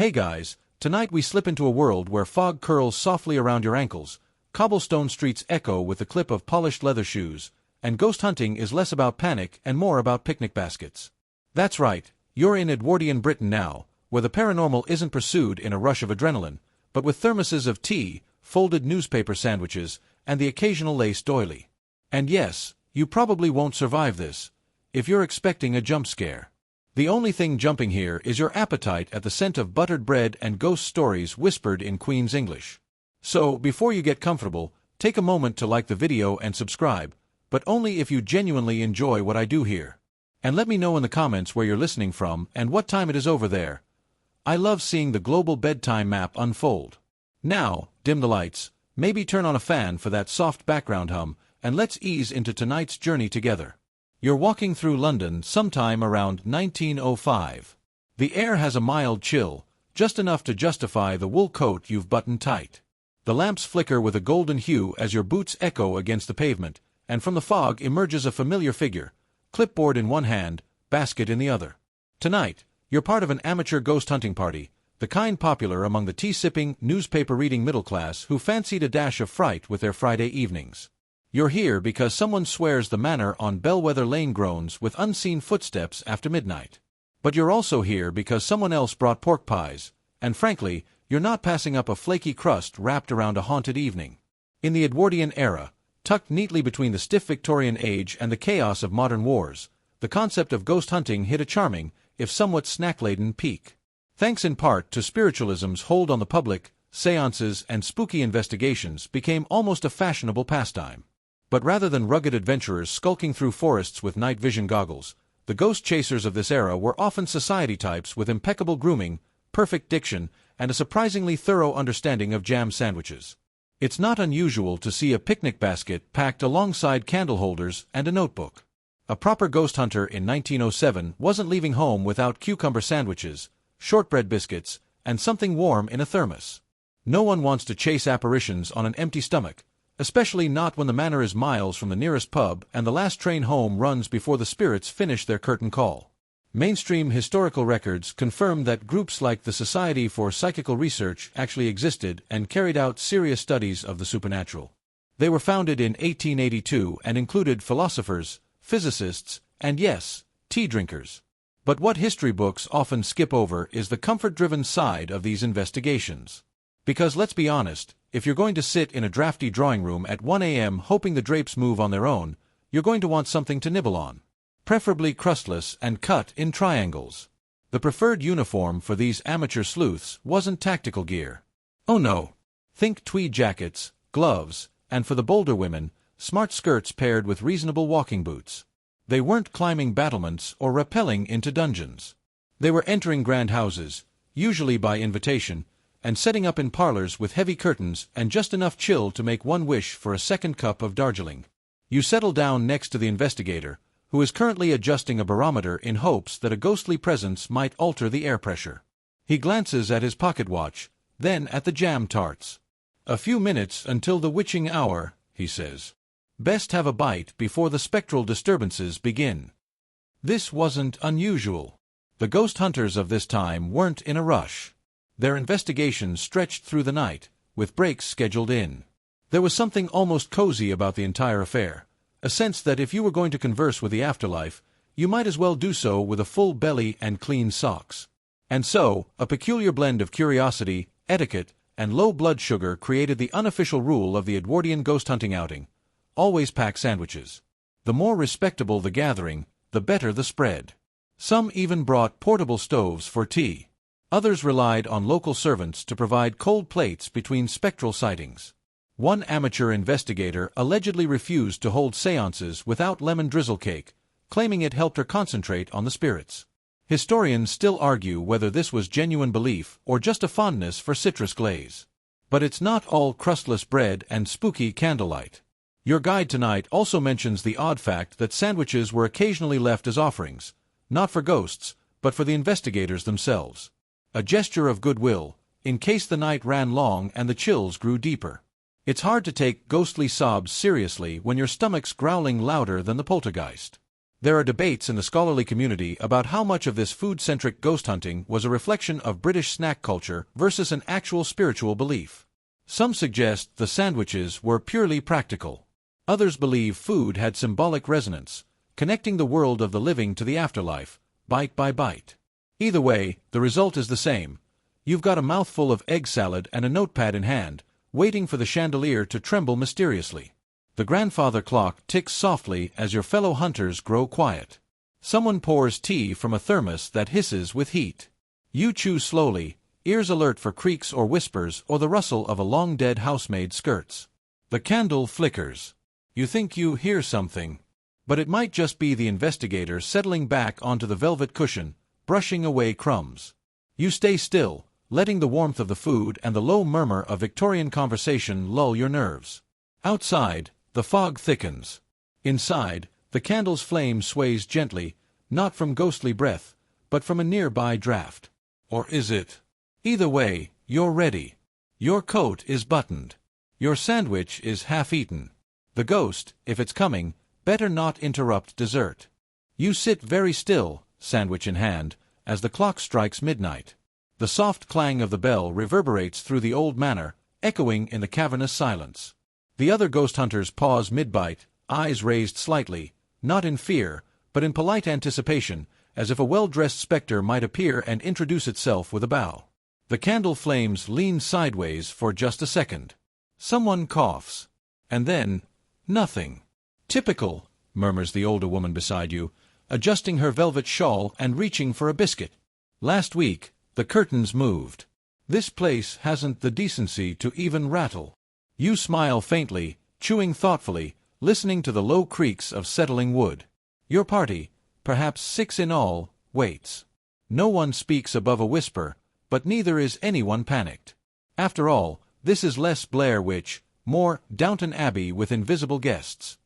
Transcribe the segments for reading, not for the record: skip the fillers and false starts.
Hey guys, tonight we slip into a world where fog curls softly around your ankles, cobblestone streets echo with the clip of polished leather shoes, and ghost hunting is less about panic and more about picnic baskets. That's right, you're in Edwardian Britain now, where the paranormal isn't pursued in a rush of adrenaline, but with thermoses of tea, folded newspaper sandwiches, and the occasional lace doily. And yes, you probably won't survive this, if you're expecting a jump scare. The only thing jumping here is your appetite at the scent of buttered bread and ghost stories whispered in Queen's English. So, before you get comfortable, take a moment to like the video and subscribe, but only if you genuinely enjoy what I do here. And let me know in the comments where you're listening from and what time it is over there. I love seeing the global bedtime map unfold. Now, dim the lights, maybe turn on a fan for that soft background hum, and let's ease into tonight's journey together. You're walking through London sometime around 1905. The air has a mild chill, just enough to justify the wool coat you've buttoned tight. The lamps flicker with a golden hue as your boots echo against the pavement, and from the fog emerges a familiar figure, clipboard in one hand, basket in the other. Tonight, you're part of an amateur ghost hunting party, the kind popular among the tea-sipping, newspaper-reading middle class who fancied a dash of fright with their Friday evenings. You're here because someone swears the manor on Bellwether Lane groans with unseen footsteps after midnight. But you're also here because someone else brought pork pies, and frankly, you're not passing up a flaky crust wrapped around a haunted evening. In the Edwardian era, tucked neatly between the stiff Victorian age and the chaos of modern wars, the concept of ghost hunting hit a charming, if somewhat snack-laden peak. Thanks in part to spiritualism's hold on the public, seances and spooky investigations became almost a fashionable pastime. But rather than rugged adventurers skulking through forests with night vision goggles, the ghost chasers of this era were often society types with impeccable grooming, perfect diction, and a surprisingly thorough understanding of jam sandwiches. It's not unusual to see a picnic basket packed alongside candle holders and a notebook. A proper ghost hunter in 1907 wasn't leaving home without cucumber sandwiches, shortbread biscuits, and something warm in a thermos. No one wants to chase apparitions on an empty stomach, especially not when the manor is miles from the nearest pub and the last train home runs before the spirits finish their curtain call. Mainstream historical records confirm that groups like the Society for Psychical Research actually existed and carried out serious studies of the supernatural. They were founded in 1882 and included philosophers, physicists, and yes, tea drinkers. But what history books often skip over is the comfort-driven side of these investigations. Because let's be honest, if you're going to sit in a drafty drawing room at 1 a.m. hoping the drapes move on their own, you're going to want something to nibble on. Preferably crustless and cut in triangles. The preferred uniform for these amateur sleuths wasn't tactical gear. Oh no. Think tweed jackets, gloves, and for the bolder women, smart skirts paired with reasonable walking boots. They weren't climbing battlements or rappelling into dungeons. They were entering grand houses, usually by invitation, and setting up in parlors with heavy curtains and just enough chill to make one wish for a second cup of Darjeeling. You settle down next to the investigator, who is currently adjusting a barometer in hopes that a ghostly presence might alter the air pressure. He glances at his pocket watch, then at the jam tarts. "A few minutes until the witching hour," he says. "Best have a bite before the spectral disturbances begin." This wasn't unusual. The ghost hunters of this time weren't in a rush. Their investigations stretched through the night, with breaks scheduled in. There was something almost cozy about the entire affair, a sense that if you were going to converse with the afterlife, you might as well do so with a full belly and clean socks. And so, a peculiar blend of curiosity, etiquette, and low blood sugar created the unofficial rule of the Edwardian ghost hunting outing: always pack sandwiches. The more respectable the gathering, the better the spread. Some even brought portable stoves for tea. Others relied on local servants to provide cold plates between spectral sightings. One amateur investigator allegedly refused to hold seances without lemon drizzle cake, claiming it helped her concentrate on the spirits. Historians still argue whether this was genuine belief or just a fondness for citrus glaze. But it's not all crustless bread and spooky candlelight. Your guide tonight also mentions the odd fact that sandwiches were occasionally left as offerings, not for ghosts, but for the investigators themselves. A gesture of goodwill, in case the night ran long and the chills grew deeper. It's hard to take ghostly sobs seriously when your stomach's growling louder than the poltergeist. There are debates in the scholarly community about how much of this food-centric ghost hunting was a reflection of British snack culture versus an actual spiritual belief. Some suggest the sandwiches were purely practical. Others believe food had symbolic resonance, connecting the world of the living to the afterlife, bite by bite. Either way, the result is the same. You've got a mouthful of egg salad and a notepad in hand, waiting for the chandelier to tremble mysteriously. The grandfather clock ticks softly as your fellow hunters grow quiet. Someone pours tea from a thermos that hisses with heat. You chew slowly, ears alert for creaks or whispers or the rustle of a long-dead housemaid's skirts. The candle flickers. You think you hear something. But it might just be the investigator settling back onto the velvet cushion, brushing away crumbs. You stay still, letting the warmth of the food and the low murmur of Victorian conversation lull your nerves. Outside, the fog thickens. Inside, the candle's flame sways gently, not from ghostly breath, but from a nearby draft. Or is it? Either way, you're ready. Your coat is buttoned. Your sandwich is half-eaten. The ghost, if it's coming, better not interrupt dessert. You sit very still, sandwich in hand, as the clock strikes midnight. The soft clang of the bell reverberates through the old manor, echoing in the cavernous silence. The other ghost hunters pause mid-bite, eyes raised slightly, not in fear, but in polite anticipation, as if a well-dressed specter might appear and introduce itself with a bow. The candle flames lean sideways for just a second. Someone coughs. And then, nothing. "Typical," murmurs the older woman beside you, adjusting her velvet shawl and reaching for a biscuit. "Last week, the curtains moved. This place hasn't the decency to even rattle." You smile faintly, chewing thoughtfully, listening to the low creaks of settling wood. Your party, perhaps 6 in all, waits. No one speaks above a whisper, but neither is anyone panicked. After all, this is less Blair Witch, more Downton Abbey with invisible guests.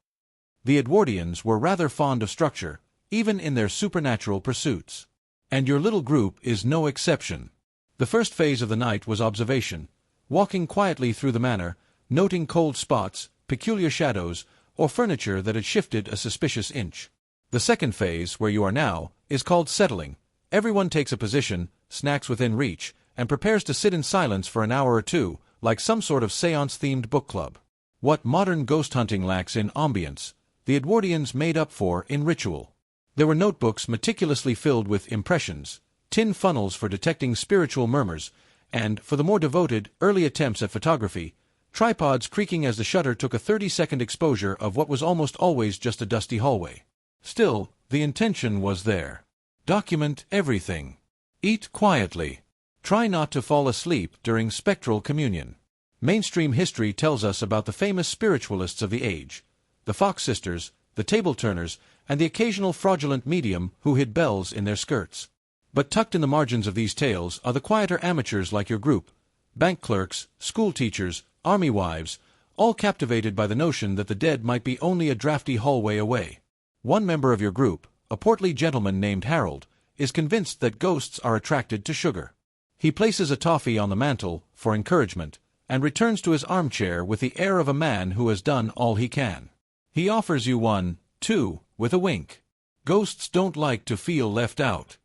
The Edwardians were rather fond of structure, even in their supernatural pursuits. And your little group is no exception. The first phase of the night was observation, walking quietly through the manor, noting cold spots, peculiar shadows, or furniture that had shifted a suspicious inch. The second phase, where you are now, is called settling. Everyone takes a position, snacks within reach, and prepares to sit in silence for an hour or two, like some sort of seance-themed book club. What modern ghost hunting lacks in ambience, the Edwardians made up for in ritual. There were notebooks meticulously filled with impressions, tin funnels for detecting spiritual murmurs, and, for the more devoted, early attempts at photography, tripods creaking as the shutter took a 30-second exposure of what was almost always just a dusty hallway. Still, the intention was there. Document everything. Eat quietly. Try not to fall asleep during spectral communion. Mainstream history tells us about the famous spiritualists of the age, the Fox sisters, the table-turners, and the occasional fraudulent medium who hid bells in their skirts. But tucked in the margins of these tales are the quieter amateurs like your group, bank clerks, school teachers, army wives, all captivated by the notion that the dead might be only a drafty hallway away. One member of your group, a portly gentleman named Harold, is convinced that ghosts are attracted to sugar. He places a toffee on the mantel, for encouragement, and returns to his armchair with the air of a man who has done all he can. He offers you one, too, with a wink. Ghosts don't like to feel left out.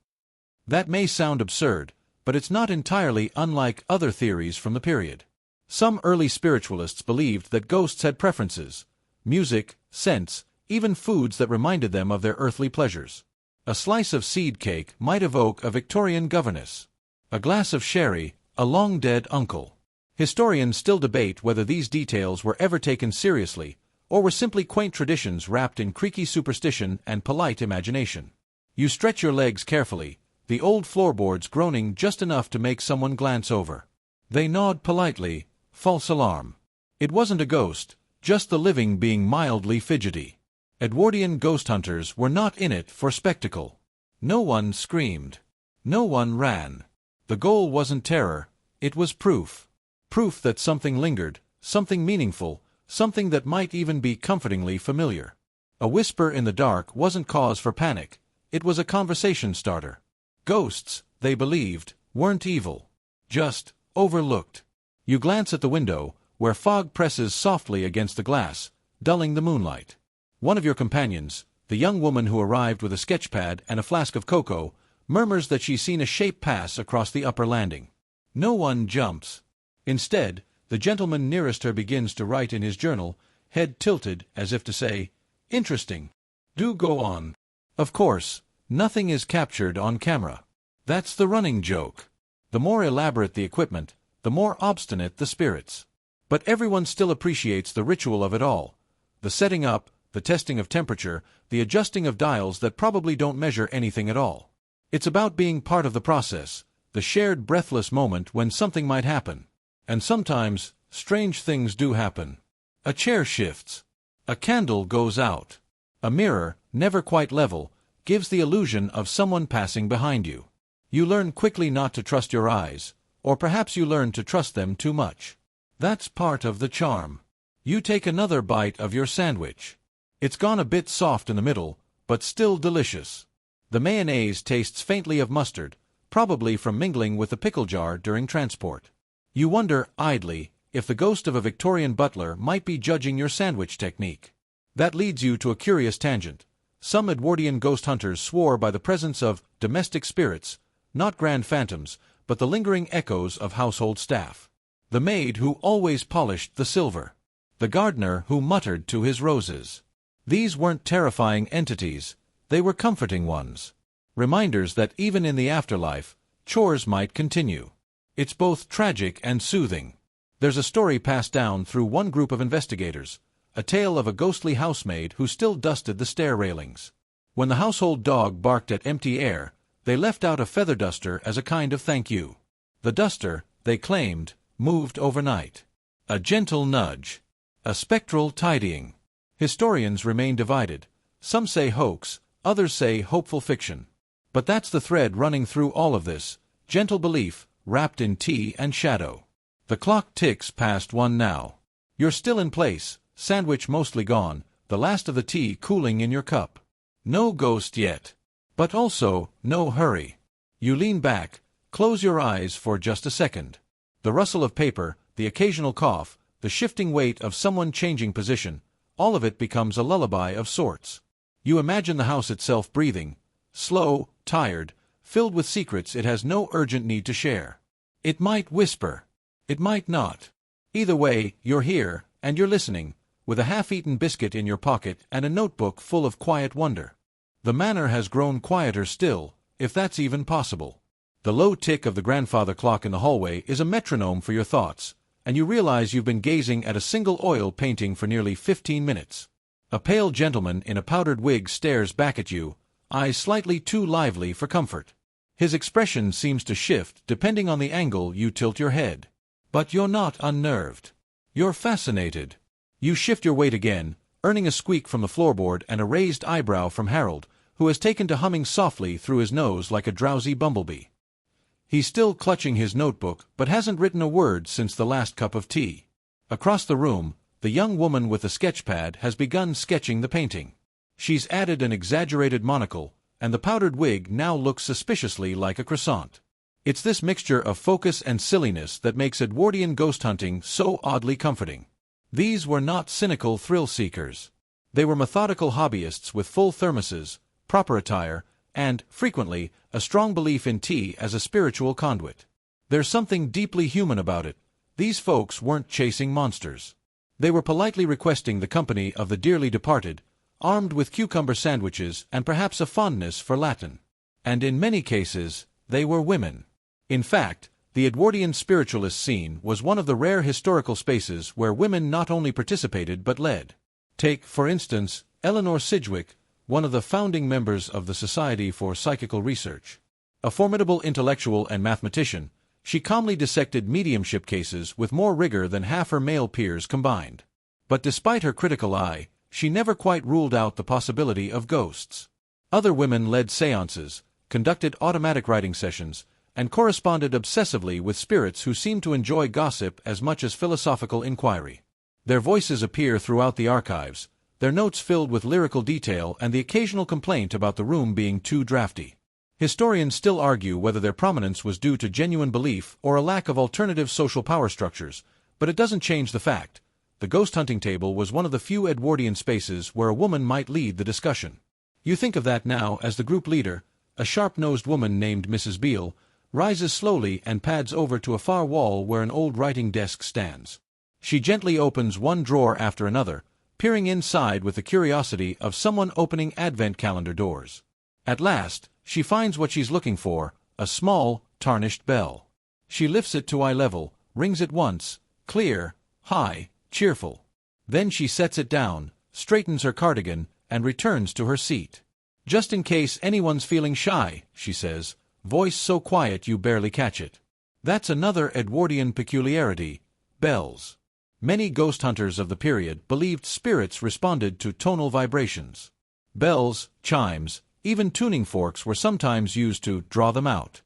That may sound absurd, but it's not entirely unlike other theories from the period. Some early spiritualists believed that ghosts had preferences, music, scents, even foods that reminded them of their earthly pleasures. A slice of seed cake might evoke a Victorian governess. A glass of sherry, a long-dead uncle. Historians still debate whether these details were ever taken seriously, or were simply quaint traditions wrapped in creaky superstition and polite imagination. You stretch your legs carefully, the old floorboards groaning just enough to make someone glance over. They nod politely. False alarm. It wasn't a ghost, just the living being mildly fidgety. Edwardian ghost hunters were not in it for spectacle. No one screamed. No one ran. The goal wasn't terror, it was proof. Proof that something lingered, something meaningful, something that might even be comfortingly familiar. A whisper in the dark wasn't cause for panic, it was a conversation starter. Ghosts, they believed, weren't evil. Just overlooked. You glance at the window, where fog presses softly against the glass, dulling the moonlight. One of your companions, The young woman who arrived with a sketchpad and a flask of cocoa murmurs that she's seen a shape pass across the upper landing. No one jumps. Instead, the gentleman nearest her begins to write in his journal, head tilted as if to say, "Interesting. Do go on." Of course, nothing is captured on camera. That's the running joke. The more elaborate the equipment, the more obstinate the spirits. But everyone still appreciates the ritual of it all. The setting up, the testing of temperature, the adjusting of dials that probably don't measure anything at all. It's about being part of the process, the shared breathless moment when something might happen. And sometimes, strange things do happen. A chair shifts. A candle goes out. A mirror, never quite level, gives the illusion of someone passing behind you. You learn quickly not to trust your eyes, or perhaps you learn to trust them too much. That's part of the charm. You take another bite of your sandwich. It's gone a bit soft in the middle, but still delicious. The mayonnaise tastes faintly of mustard, probably from mingling with the pickle jar during transport. You wonder, idly, if the ghost of a Victorian butler might be judging your sandwich technique. That leads you to a curious tangent. Some Edwardian ghost hunters swore by the presence of domestic spirits, not grand phantoms, but the lingering echoes of household staff. The maid who always polished the silver. The gardener who muttered to his roses. These weren't terrifying entities, they were comforting ones. Reminders that even in the afterlife, chores might continue. It's both tragic and soothing. There's a story passed down through one group of investigators, a tale of a ghostly housemaid who still dusted the stair railings. When the household dog barked at empty air, they left out a feather duster as a kind of thank you. The duster, they claimed, moved overnight. A gentle nudge. A spectral tidying. Historians remain divided. Some say hoax, others say hopeful fiction. But that's the thread running through all of this, gentle belief, wrapped in tea and shadow. The clock ticks past 1 now. You're still in place, sandwich mostly gone, the last of the tea cooling in your cup. No ghost yet. But also, no hurry. You lean back, close your eyes for just a second. The rustle of paper, the occasional cough, the shifting weight of someone changing position, all of it becomes a lullaby of sorts. You imagine the house itself breathing, slow, tired, filled with secrets it has no urgent need to share. It might whisper. It might not. Either way, you're here, and you're listening, with a half-eaten biscuit in your pocket and a notebook full of quiet wonder. The manor has grown quieter still, if that's even possible. The low tick of the grandfather clock in the hallway is a metronome for your thoughts, and you realize you've been gazing at a single oil painting for nearly 15 minutes. A pale gentleman in a powdered wig stares back at you, eyes slightly too lively for comfort. His expression seems to shift depending on the angle you tilt your head. But you're not unnerved. You're fascinated. You shift your weight again, earning a squeak from the floorboard and a raised eyebrow from Harold, who has taken to humming softly through his nose like a drowsy bumblebee. He's still clutching his notebook, but hasn't written a word since the last cup of tea. Across the room, the young woman with the sketchpad has begun sketching the painting. She's added an exaggerated monocle, and the powdered wig now looks suspiciously like a croissant. It's this mixture of focus and silliness that makes Edwardian ghost hunting so oddly comforting. These were not cynical thrill-seekers. They were methodical hobbyists with full thermoses, proper attire, and, frequently, a strong belief in tea as a spiritual conduit. There's something deeply human about it. These folks weren't chasing monsters. They were politely requesting the company of the dearly departed, armed with cucumber sandwiches and perhaps a fondness for Latin. And in many cases, they were women. In fact, the Edwardian spiritualist scene was one of the rare historical spaces where women not only participated but led. Take, for instance, Eleanor Sidgwick, one of the founding members of the Society for Psychical Research. A formidable intellectual and mathematician, she calmly dissected mediumship cases with more rigor than half her male peers combined. But despite her critical eye, she never quite ruled out the possibility of ghosts. Other women led seances, conducted automatic writing sessions, and corresponded obsessively with spirits who seemed to enjoy gossip as much as philosophical inquiry. Their voices appear throughout the archives, their notes filled with lyrical detail and the occasional complaint about the room being too drafty. Historians still argue whether their prominence was due to genuine belief or a lack of alternative social power structures, but it doesn't change the fact. The ghost hunting table was one of the few Edwardian spaces where a woman might lead the discussion. You think of that now as the group leader, a sharp-nosed woman named Mrs. Beale, rises slowly and pads over to a far wall where an old writing desk stands. She gently opens one drawer after another, peering inside with the curiosity of someone opening advent calendar doors. At last, she finds what she's looking for, a small, tarnished bell. She lifts it to eye level, rings it once, clear, high, cheerful. Then she sets it down, straightens her cardigan, and returns to her seat. "Just in case anyone's feeling shy," she says, voice so quiet you barely catch it. That's another Edwardian peculiarity, bells. Many ghost hunters of the period believed spirits responded to tonal vibrations. Bells, chimes, even tuning forks were sometimes used to draw them out.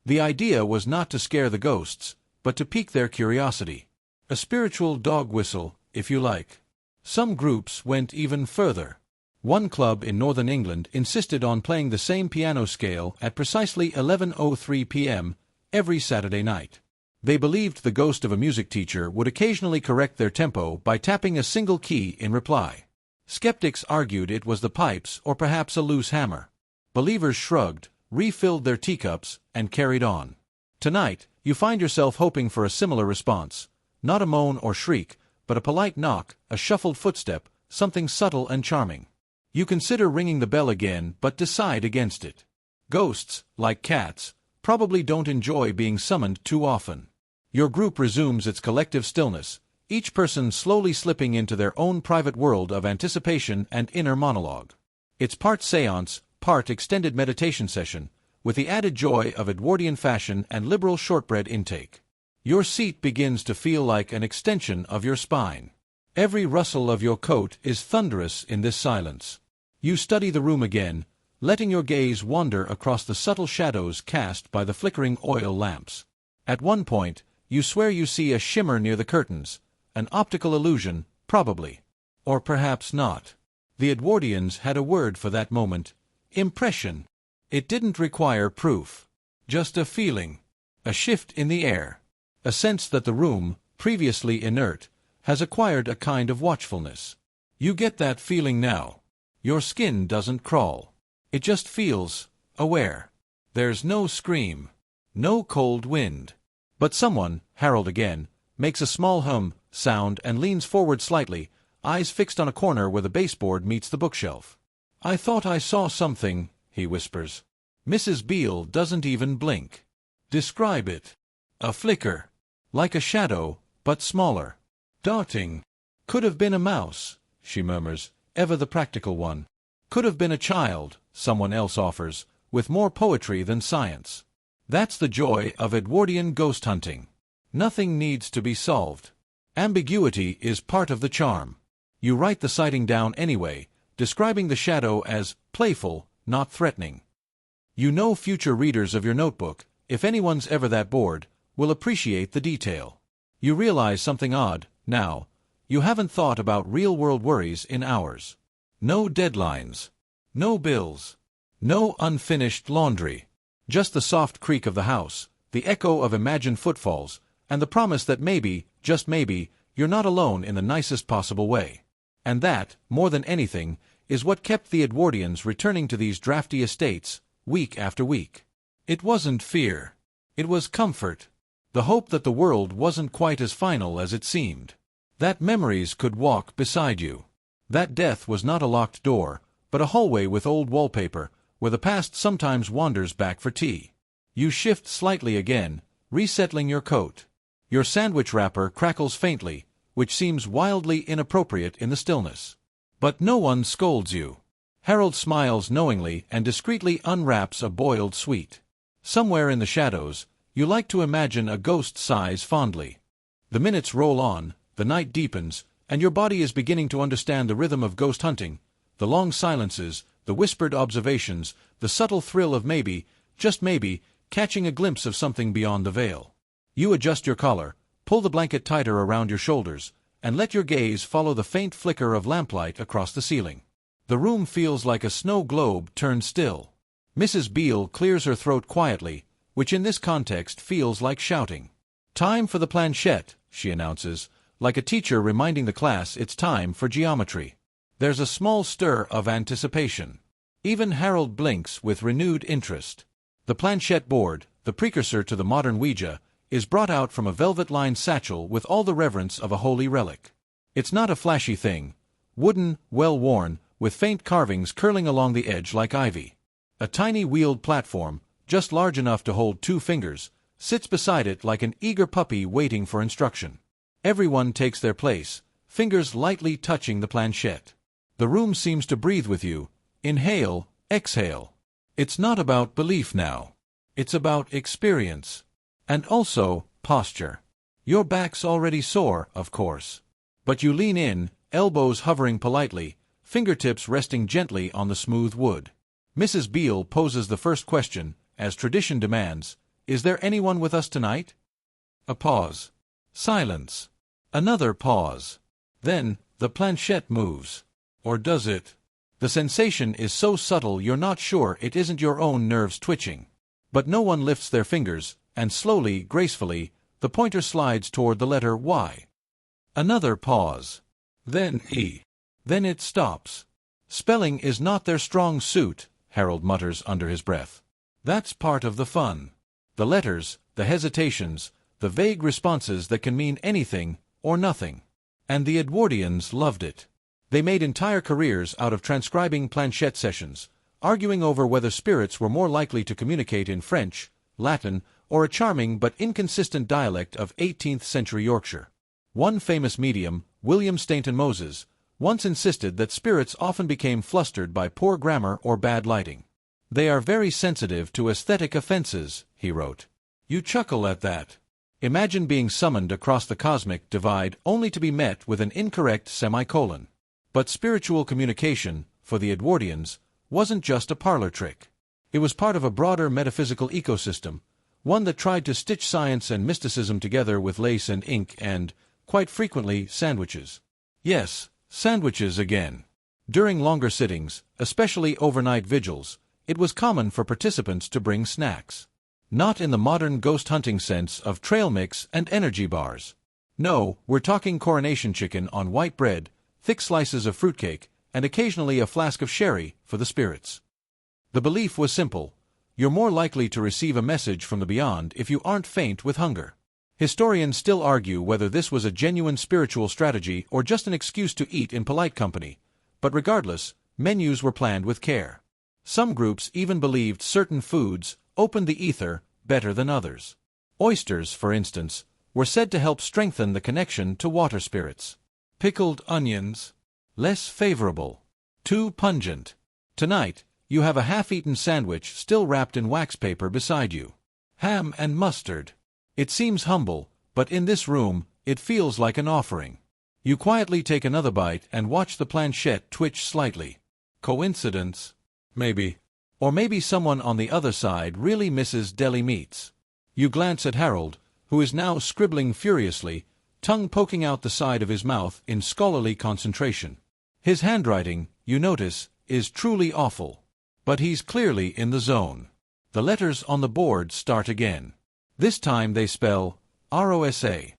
The idea was not to scare the ghosts, but to pique their curiosity. A spiritual dog whistle, if you like. Some groups went even further. One club in northern England insisted on playing the same piano scale at precisely 11:03 p.m. every Saturday night. They believed the ghost of a music teacher would occasionally correct their tempo by tapping a single key in reply. Skeptics argued it was the pipes or perhaps a loose hammer. Believers shrugged, refilled their teacups, and carried on. Tonight, you find yourself hoping for a similar response, not a moan or shriek, but a polite knock, a shuffled footstep, something subtle and charming. You consider ringing the bell again but decide against it. Ghosts, like cats, probably don't enjoy being summoned too often. Your group resumes its collective stillness, each person slowly slipping into their own private world of anticipation and inner monologue. It's part séance, part extended meditation session, with the added joy of Edwardian fashion and liberal shortbread intake. Your seat begins to feel like an extension of your spine. Every rustle of your coat is thunderous in this silence. You study the room again, letting your gaze wander across the subtle shadows cast by the flickering oil lamps. At one point, you swear you see a shimmer near the curtains, an optical illusion, probably. Or perhaps not. The Edwardians had a word for that moment: impression. It didn't require proof. Just a feeling. A shift in the air. A sense that the room, previously inert, has acquired a kind of watchfulness. You get that feeling now. Your skin doesn't crawl. It just feels aware. There's no scream. No cold wind. But someone, Harold again, makes a small sound and leans forward slightly, eyes fixed on a corner where the baseboard meets the bookshelf. "I thought I saw something," he whispers. Mrs. Beale doesn't even blink. "Describe it." "A flicker. Like a shadow, but smaller. Darting. Could have been a mouse," she murmurs, ever the practical one. "Could have been a child," someone else offers, with more poetry than science. That's the joy of Edwardian ghost hunting. Nothing needs to be solved. Ambiguity is part of the charm. You write the sighting down anyway, describing the shadow as playful, not threatening. You know future readers of your notebook, if anyone's ever that bored, will appreciate the detail. You realize something odd, now. You haven't thought about real-world worries in hours. No deadlines. No bills. No unfinished laundry. Just the soft creak of the house, the echo of imagined footfalls, and the promise that maybe, just maybe, you're not alone in the nicest possible way. And that, more than anything, is what kept the Edwardians returning to these drafty estates, week after week. It wasn't fear. It was comfort. The hope that the world wasn't quite as final as it seemed. That memories could walk beside you. That death was not a locked door, but a hallway with old wallpaper, where the past sometimes wanders back for tea. You shift slightly again, resettling your coat. Your sandwich wrapper crackles faintly, which seems wildly inappropriate in the stillness. But no one scolds you. Harold smiles knowingly and discreetly unwraps a boiled sweet. Somewhere in the shadows, you like to imagine a ghost sighs fondly. The minutes roll on, the night deepens, and your body is beginning to understand the rhythm of ghost hunting, the long silences, the whispered observations, the subtle thrill of maybe, just maybe, catching a glimpse of something beyond the veil. You adjust your collar, pull the blanket tighter around your shoulders, and let your gaze follow the faint flicker of lamplight across the ceiling. The room feels like a snow globe turned still. Mrs. Beale clears her throat quietly, which in this context feels like shouting. "Time for the planchette," she announces, like a teacher reminding the class it's time for geometry. There's a small stir of anticipation. Even Harold blinks with renewed interest. The planchette board, the precursor to the modern Ouija, is brought out from a velvet-lined satchel with all the reverence of a holy relic. It's not a flashy thing. Wooden, well-worn, with faint carvings curling along the edge like ivy. A tiny wheeled platform, just large enough to hold 2 fingers, sits beside it like an eager puppy waiting for instruction. Everyone takes their place, fingers lightly touching the planchette. The room seems to breathe with you. Inhale, exhale. It's not about belief now. It's about experience. And also, posture. Your back's already sore, of course. But you lean in, elbows hovering politely, fingertips resting gently on the smooth wood. Mrs. Beale poses the first question, as tradition demands, "Is there anyone with us tonight?" A pause. Silence. Another pause. Then, the planchette moves. Or does it? The sensation is so subtle you're not sure it isn't your own nerves twitching. But no one lifts their fingers, and slowly, gracefully, the pointer slides toward the letter Y. Another pause. Then E. Then it stops. Spelling is not their strong suit, Harold mutters under his breath. That's part of the fun. The letters, the hesitations, the vague responses that can mean anything or nothing. And the Edwardians loved it. They made entire careers out of transcribing planchette sessions, arguing over whether spirits were more likely to communicate in French, Latin, or a charming but inconsistent dialect of 18th-century Yorkshire. One famous medium, William Stainton Moses, once insisted that spirits often became flustered by poor grammar or bad lighting. "They are very sensitive to aesthetic offenses," he wrote. You chuckle at that. Imagine being summoned across the cosmic divide only to be met with an incorrect semicolon. But spiritual communication, for the Edwardians, wasn't just a parlor trick. It was part of a broader metaphysical ecosystem, one that tried to stitch science and mysticism together with lace and ink and, quite frequently, sandwiches. Yes, sandwiches again. During longer sittings, especially overnight vigils, it was common for participants to bring snacks. Not in the modern ghost hunting sense of trail mix and energy bars. No, we're talking coronation chicken on white bread, thick slices of fruitcake, and occasionally a flask of sherry for the spirits. The belief was simple. You're more likely to receive a message from the beyond if you aren't faint with hunger. Historians still argue whether this was a genuine spiritual strategy or just an excuse to eat in polite company, but regardless, menus were planned with care. Some groups even believed certain foods opened the ether better than others. Oysters, for instance, were said to help strengthen the connection to water spirits. Pickled onions, less favorable. Too pungent. Tonight, you have a half-eaten sandwich still wrapped in wax paper beside you. Ham and mustard. It seems humble, but in this room, it feels like an offering. You quietly take another bite and watch the planchette twitch slightly. Coincidence? Maybe. Or maybe someone on the other side really misses deli meats. You glance at Harold, who is now scribbling furiously, tongue poking out the side of his mouth in scholarly concentration. His handwriting, you notice, is truly awful. But he's clearly in the zone. The letters on the board start again. This time they spell ROSA.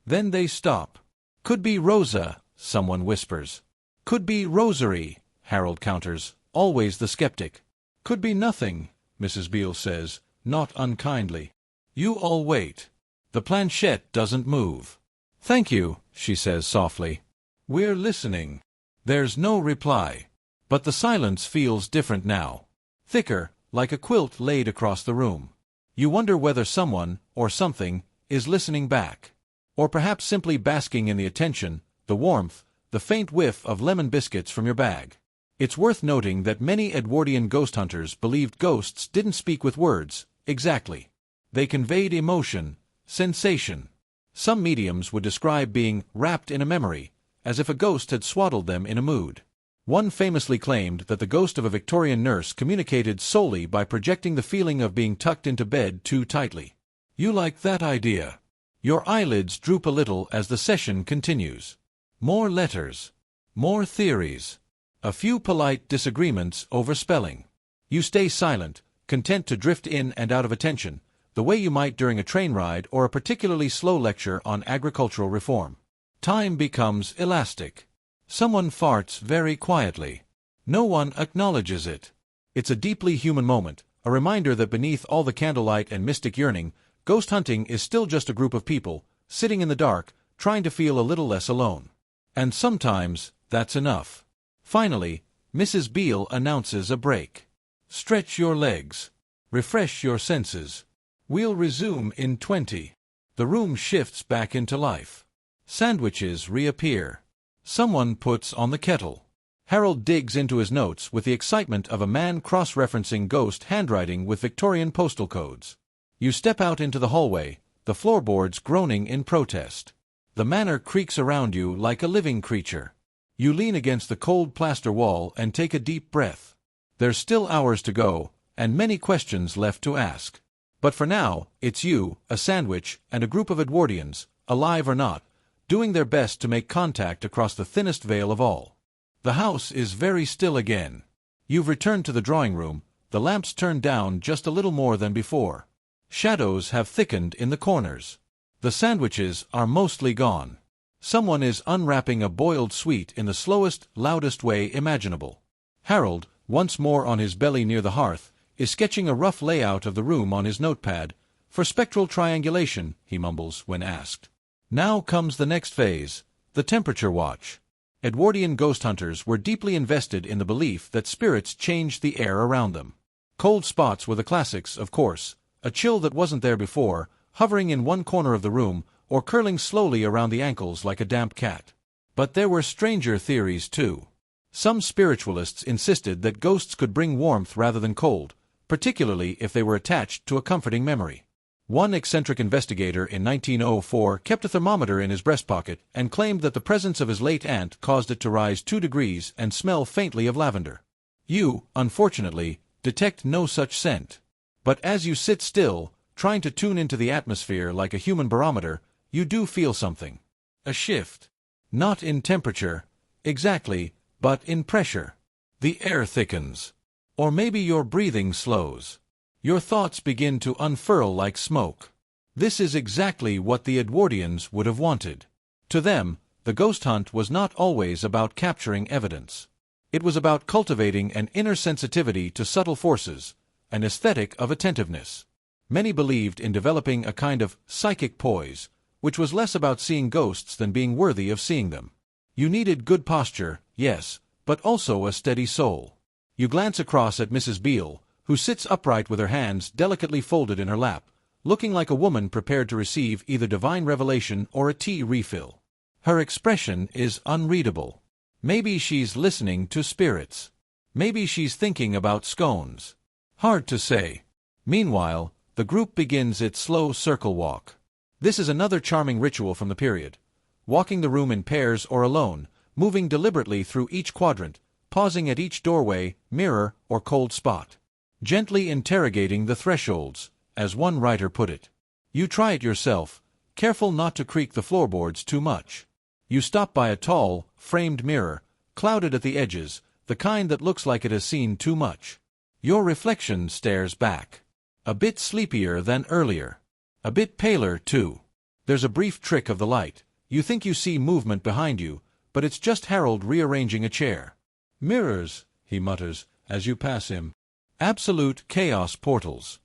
Then they stop. Could be Rosa, someone whispers. Could be Rosary, Harold counters, always the skeptic. Could be nothing, Mrs. Beale says, not unkindly. You all wait. The planchette doesn't move. Thank you, she says softly. We're listening. There's no reply. But the silence feels different now. Thicker, like a quilt laid across the room. You wonder whether someone, or something, is listening back. Or perhaps simply basking in the attention, the warmth, the faint whiff of lemon biscuits from your bag. It's worth noting that many Edwardian ghost hunters believed ghosts didn't speak with words, exactly. They conveyed emotion, sensation. Some mediums would describe being wrapped in a memory, as if a ghost had swaddled them in a mood. One famously claimed that the ghost of a Victorian nurse communicated solely by projecting the feeling of being tucked into bed too tightly. You like that idea? Your eyelids droop a little as the session continues. More letters. More theories. A few polite disagreements over spelling. You stay silent, content to drift in and out of attention, the way you might during a train ride or a particularly slow lecture on agricultural reform. Time becomes elastic. Someone farts very quietly. No one acknowledges it. It's a deeply human moment, a reminder that beneath all the candlelight and mystic yearning, ghost hunting is still just a group of people, sitting in the dark, trying to feel a little less alone. And sometimes, that's enough. Finally, Mrs. Beale announces a break. Stretch your legs. Refresh your senses. We'll resume in 20. The room shifts back into life. Sandwiches reappear. Someone puts on the kettle. Harold digs into his notes with the excitement of a man cross-referencing ghost handwriting with Victorian postal codes. You step out into the hallway, the floorboards groaning in protest. The manor creaks around you like a living creature. You lean against the cold plaster wall and take a deep breath. There's still hours to go, and many questions left to ask. But for now, it's you, a sandwich, and a group of Edwardians, alive or not, doing their best to make contact across the thinnest veil of all. The house is very still again. You've returned to the drawing room, the lamps turned down just a little more than before. Shadows have thickened in the corners. The sandwiches are mostly gone. Someone is unwrapping a boiled sweet in the slowest, loudest way imaginable. Harold, once more on his belly near the hearth, is sketching a rough layout of the room on his notepad. For spectral triangulation, he mumbles when asked. Now comes the next phase, the temperature watch. Edwardian ghost hunters were deeply invested in the belief that spirits changed the air around them. Cold spots were the classics, of course, a chill that wasn't there before, hovering in one corner of the room, or curling slowly around the ankles like a damp cat. But there were stranger theories, too. Some spiritualists insisted that ghosts could bring warmth rather than cold, particularly if they were attached to a comforting memory. One eccentric investigator in 1904 kept a thermometer in his breast pocket and claimed that the presence of his late aunt caused it to rise 2 degrees and smell faintly of lavender. You, unfortunately, detect no such scent. But as you sit still, trying to tune into the atmosphere like a human barometer, you do feel something. A shift. Not in temperature, exactly, but in pressure. The air thickens. Or maybe your breathing slows. Your thoughts begin to unfurl like smoke. This is exactly what the Edwardians would have wanted. To them, the ghost hunt was not always about capturing evidence. It was about cultivating an inner sensitivity to subtle forces, an aesthetic of attentiveness. Many believed in developing a kind of psychic poise, which was less about seeing ghosts than being worthy of seeing them. You needed good posture, yes, but also a steady soul. You glance across at Mrs. Beale, who sits upright with her hands delicately folded in her lap, looking like a woman prepared to receive either divine revelation or a tea refill. Her expression is unreadable. Maybe she's listening to spirits. Maybe she's thinking about scones. Hard to say. Meanwhile, the group begins its slow circle walk. This is another charming ritual from the period. Walking the room in pairs or alone, moving deliberately through each quadrant, pausing at each doorway, mirror, or cold spot. Gently interrogating the thresholds, as one writer put it. You try it yourself, careful not to creak the floorboards too much. You stop by a tall, framed mirror, clouded at the edges, the kind that looks like it has seen too much. Your reflection stares back. A bit sleepier than earlier. A bit paler, too. There's a brief trick of the light. You think you see movement behind you, but it's just Harold rearranging a chair. Mirrors, he mutters, as you pass him. Absolute chaos portals.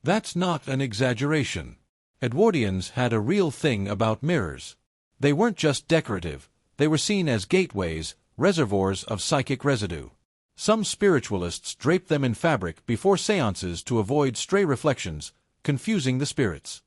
That's not an exaggeration. Edwardians had a real thing about mirrors. They weren't just decorative, they were seen as gateways, reservoirs of psychic residue. Some spiritualists draped them in fabric before seances to avoid stray reflections, confusing the spirits.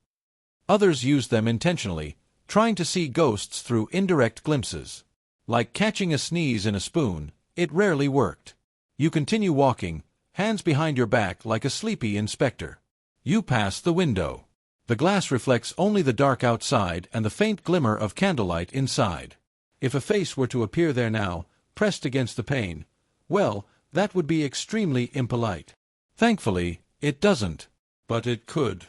Others used them intentionally, trying to see ghosts through indirect glimpses. Like catching a sneeze in a spoon, it rarely worked. You continue walking, hands behind your back like a sleepy inspector. You pass the window. The glass reflects only the dark outside and the faint glimmer of candlelight inside. If a face were to appear there now, pressed against the pane, well, that would be extremely impolite. Thankfully, it doesn't. But it could.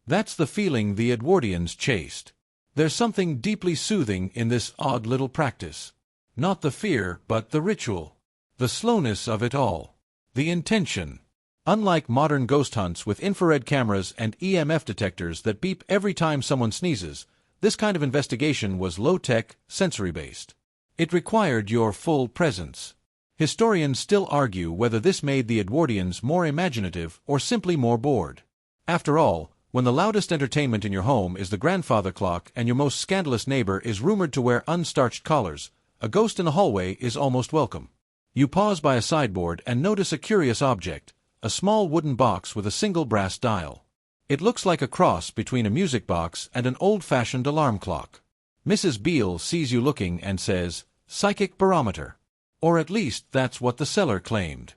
That's the feeling the Edwardians chased. There's something deeply soothing in this odd little practice. Not the fear, but the ritual. The slowness of it all. The intention. Unlike modern ghost hunts with infrared cameras and EMF detectors that beep every time someone sneezes, this kind of investigation was low-tech, sensory-based. It required your full presence. Historians still argue whether this made the Edwardians more imaginative or simply more bored. After all, when the loudest entertainment in your home is the grandfather clock and your most scandalous neighbor is rumored to wear unstarched collars, a ghost in the hallway is almost welcome. You pause by a sideboard and notice a curious object, a small wooden box with a single brass dial. It looks like a cross between a music box and an old-fashioned alarm clock. Mrs. Beale sees you looking and says, "Psychic barometer." Or at least that's what the seller claimed.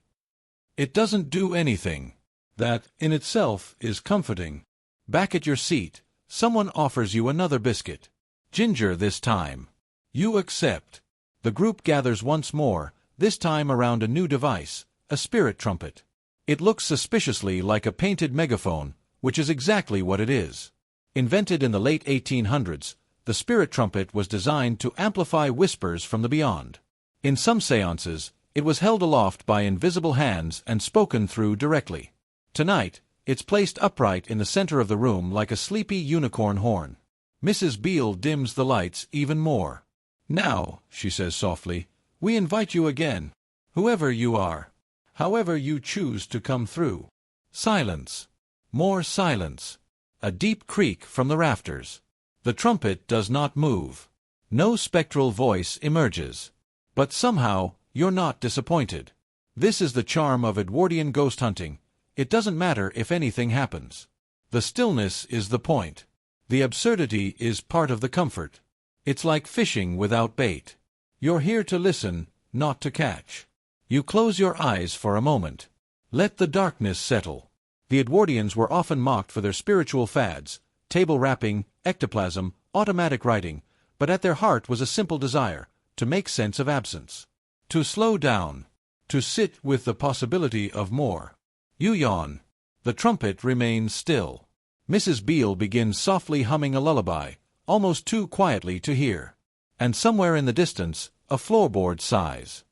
It doesn't do anything. That, in itself, is comforting. Back at your seat, someone offers you another biscuit. Ginger this time. You accept. The group gathers once more, this time around a new device, a spirit trumpet. It looks suspiciously like a painted megaphone, which is exactly what it is. Invented in the late 1800s, the spirit trumpet was designed to amplify whispers from the beyond. In some seances, it was held aloft by invisible hands and spoken through directly. Tonight, it's placed upright in the center of the room like a sleepy unicorn horn. Mrs. Beale dims the lights even more. "Now," she says softly, "we invite you again. Whoever you are. However you choose to come through." Silence. More silence. A deep creak from the rafters. The trumpet does not move. No spectral voice emerges. But somehow, you're not disappointed. This is the charm of Edwardian ghost hunting. It doesn't matter if anything happens. The stillness is the point. The absurdity is part of the comfort. It's like fishing without bait. You're here to listen, not to catch. You close your eyes for a moment. Let the darkness settle. The Edwardians were often mocked for their spiritual fads, table rapping, ectoplasm, automatic writing, but at their heart was a simple desire, to make sense of absence. To slow down. To sit with the possibility of more. You yawn. The trumpet remains still. Mrs. Beale begins softly humming a lullaby, almost too quietly to hear. And somewhere in the distance, a floorboard sighs.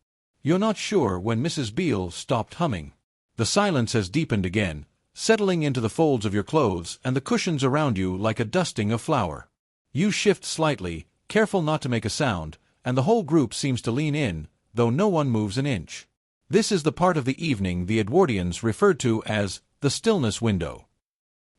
You're not sure when Mrs. Beale stopped humming. The silence has deepened again, settling into the folds of your clothes and the cushions around you like a dusting of flour. You shift slightly, careful not to make a sound, and the whole group seems to lean in, though no one moves an inch. This is the part of the evening the Edwardians referred to as the stillness window.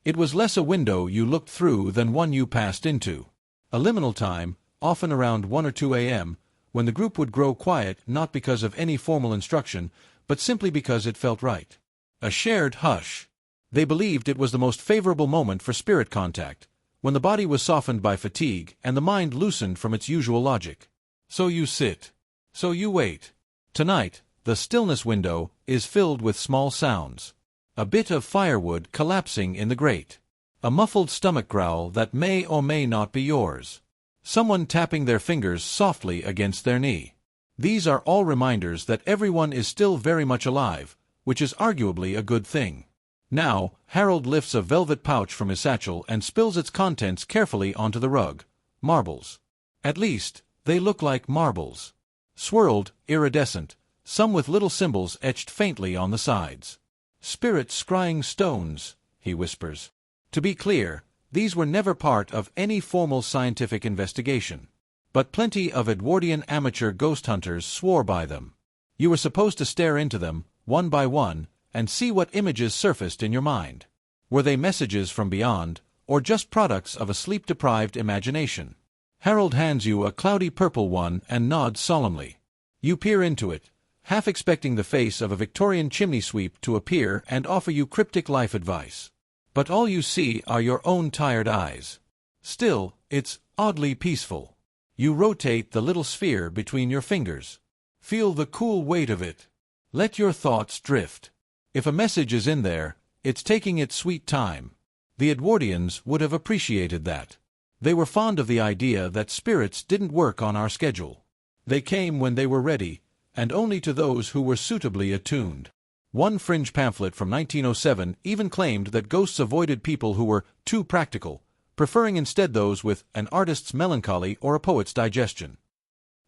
It was less a window you looked through than one you passed into. A liminal time, often around 1 or 2 a.m., when the group would grow quiet not because of any formal instruction, but simply because it felt right. A shared hush. They believed it was the most favorable moment for spirit contact, when the body was softened by fatigue and the mind loosened from its usual logic. So you sit. So you wait. Tonight, the stillness window is filled with small sounds. A bit of firewood collapsing in the grate. A muffled stomach growl that may or may not be yours. Someone tapping their fingers softly against their knee. These are all reminders that everyone is still very much alive, which is arguably a good thing. Now, Harold lifts a velvet pouch from his satchel and spills its contents carefully onto the rug. Marbles. At least, they look like marbles. Swirled, iridescent, some with little symbols etched faintly on the sides. "Spirit scrying stones," he whispers. To be clear, these were never part of any formal scientific investigation. But plenty of Edwardian amateur ghost hunters swore by them. You were supposed to stare into them, one by one, and see what images surfaced in your mind. Were they messages from beyond, or just products of a sleep-deprived imagination? Harold hands you a cloudy purple one and nods solemnly. You peer into it, half expecting the face of a Victorian chimney sweep to appear and offer you cryptic life advice. But all you see are your own tired eyes. Still, it's oddly peaceful. You rotate the little sphere between your fingers. Feel the cool weight of it. Let your thoughts drift. If a message is in there, it's taking its sweet time. The Edwardians would have appreciated that. They were fond of the idea that spirits didn't work on our schedule. They came when they were ready, and only to those who were suitably attuned. One fringe pamphlet from 1907 even claimed that ghosts avoided people who were too practical, preferring instead those with an artist's melancholy or a poet's digestion.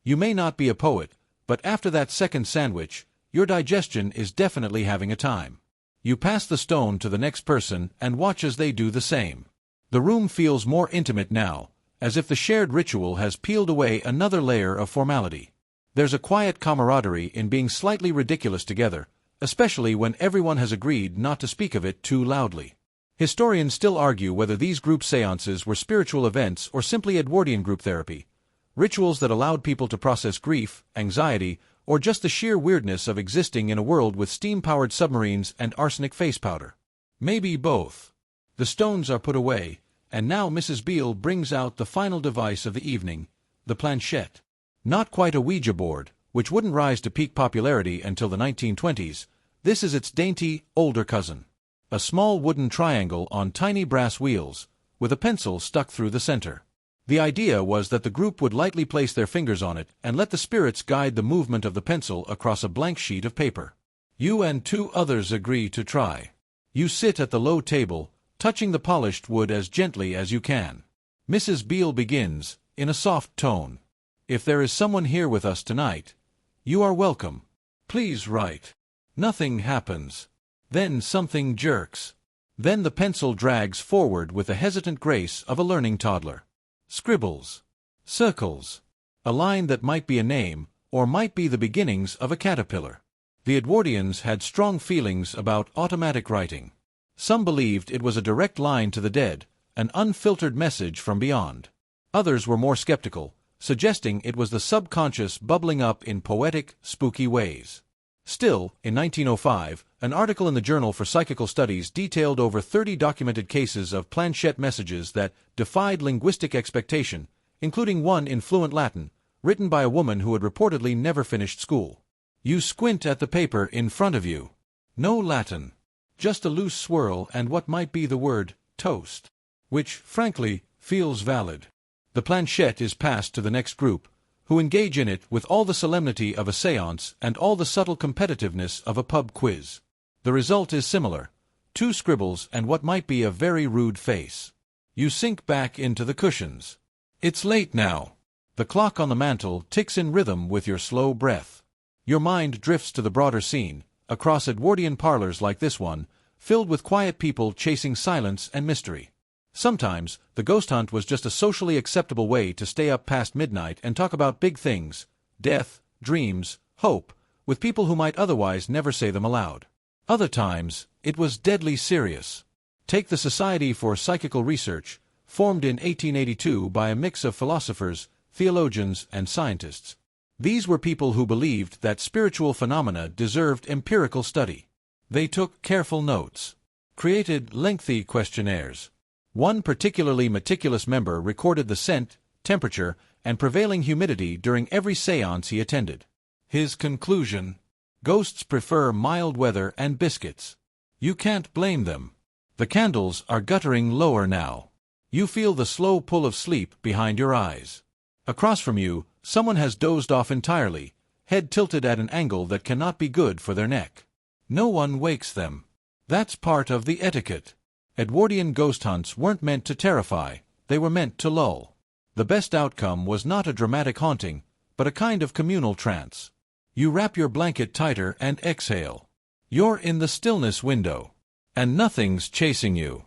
You may not be a poet, but after that second sandwich, your digestion is definitely having a time. You pass the stone to the next person and watch as they do the same. The room feels more intimate now, as if the shared ritual has peeled away another layer of formality. There's a quiet camaraderie in being slightly ridiculous together, especially when everyone has agreed not to speak of it too loudly. Historians still argue whether these group seances were spiritual events or simply Edwardian group therapy, rituals that allowed people to process grief, anxiety, or just the sheer weirdness of existing in a world with steam-powered submarines and arsenic face powder. Maybe both. The stones are put away, and now Mrs. Beale brings out the final device of the evening, the planchette. Not quite a Ouija board, which wouldn't rise to peak popularity until the 1920s, this is its dainty, older cousin. A small wooden triangle on tiny brass wheels, with a pencil stuck through the center. The idea was that the group would lightly place their fingers on it and let the spirits guide the movement of the pencil across a blank sheet of paper. You and 2 others agree to try. You sit at the low table, touching the polished wood as gently as you can. Mrs. Beale begins, in a soft tone. If there is someone here with us tonight, you are welcome. Please write. Nothing happens. Then something jerks. Then the pencil drags forward with the hesitant grace of a learning toddler. Scribbles. Circles. A line that might be a name, or might be the beginnings of a caterpillar. The Edwardians had strong feelings about automatic writing. Some believed it was a direct line to the dead, an unfiltered message from beyond. Others were more skeptical, suggesting it was the subconscious bubbling up in poetic, spooky ways. Still, in 1905, an article in the Journal for Psychical Studies detailed over 30 documented cases of planchette messages that defied linguistic expectation, including one in fluent Latin, written by a woman who had reportedly never finished school. You squint at the paper in front of you. No Latin. Just a loose swirl and what might be the word toast, which, frankly, feels valid. The planchette is passed to the next group, who engage in it with all the solemnity of a séance and all the subtle competitiveness of a pub quiz. The result is similar: 2 scribbles and what might be a very rude face. You sink back into the cushions. It's late now. The clock on the mantel ticks in rhythm with your slow breath. Your mind drifts to the broader scene, across Edwardian parlors like this one, filled with quiet people chasing silence and mystery. Sometimes, the ghost hunt was just a socially acceptable way to stay up past midnight and talk about big things, death, dreams, hope, with people who might otherwise never say them aloud. Other times, it was deadly serious. Take the Society for Psychical Research, formed in 1882 by a mix of philosophers, theologians, and scientists. These were people who believed that spiritual phenomena deserved empirical study. They took careful notes, created lengthy questionnaires. One particularly meticulous member recorded the scent, temperature, and prevailing humidity during every séance he attended. His conclusion: ghosts prefer mild weather and biscuits. You can't blame them. The candles are guttering lower now. You feel the slow pull of sleep behind your eyes. Across from you, someone has dozed off entirely, head tilted at an angle that cannot be good for their neck. No one wakes them. That's part of the etiquette. Edwardian ghost hunts weren't meant to terrify, they were meant to lull. The best outcome was not a dramatic haunting, but a kind of communal trance. You wrap your blanket tighter and exhale. You're in the stillness window. And nothing's chasing you.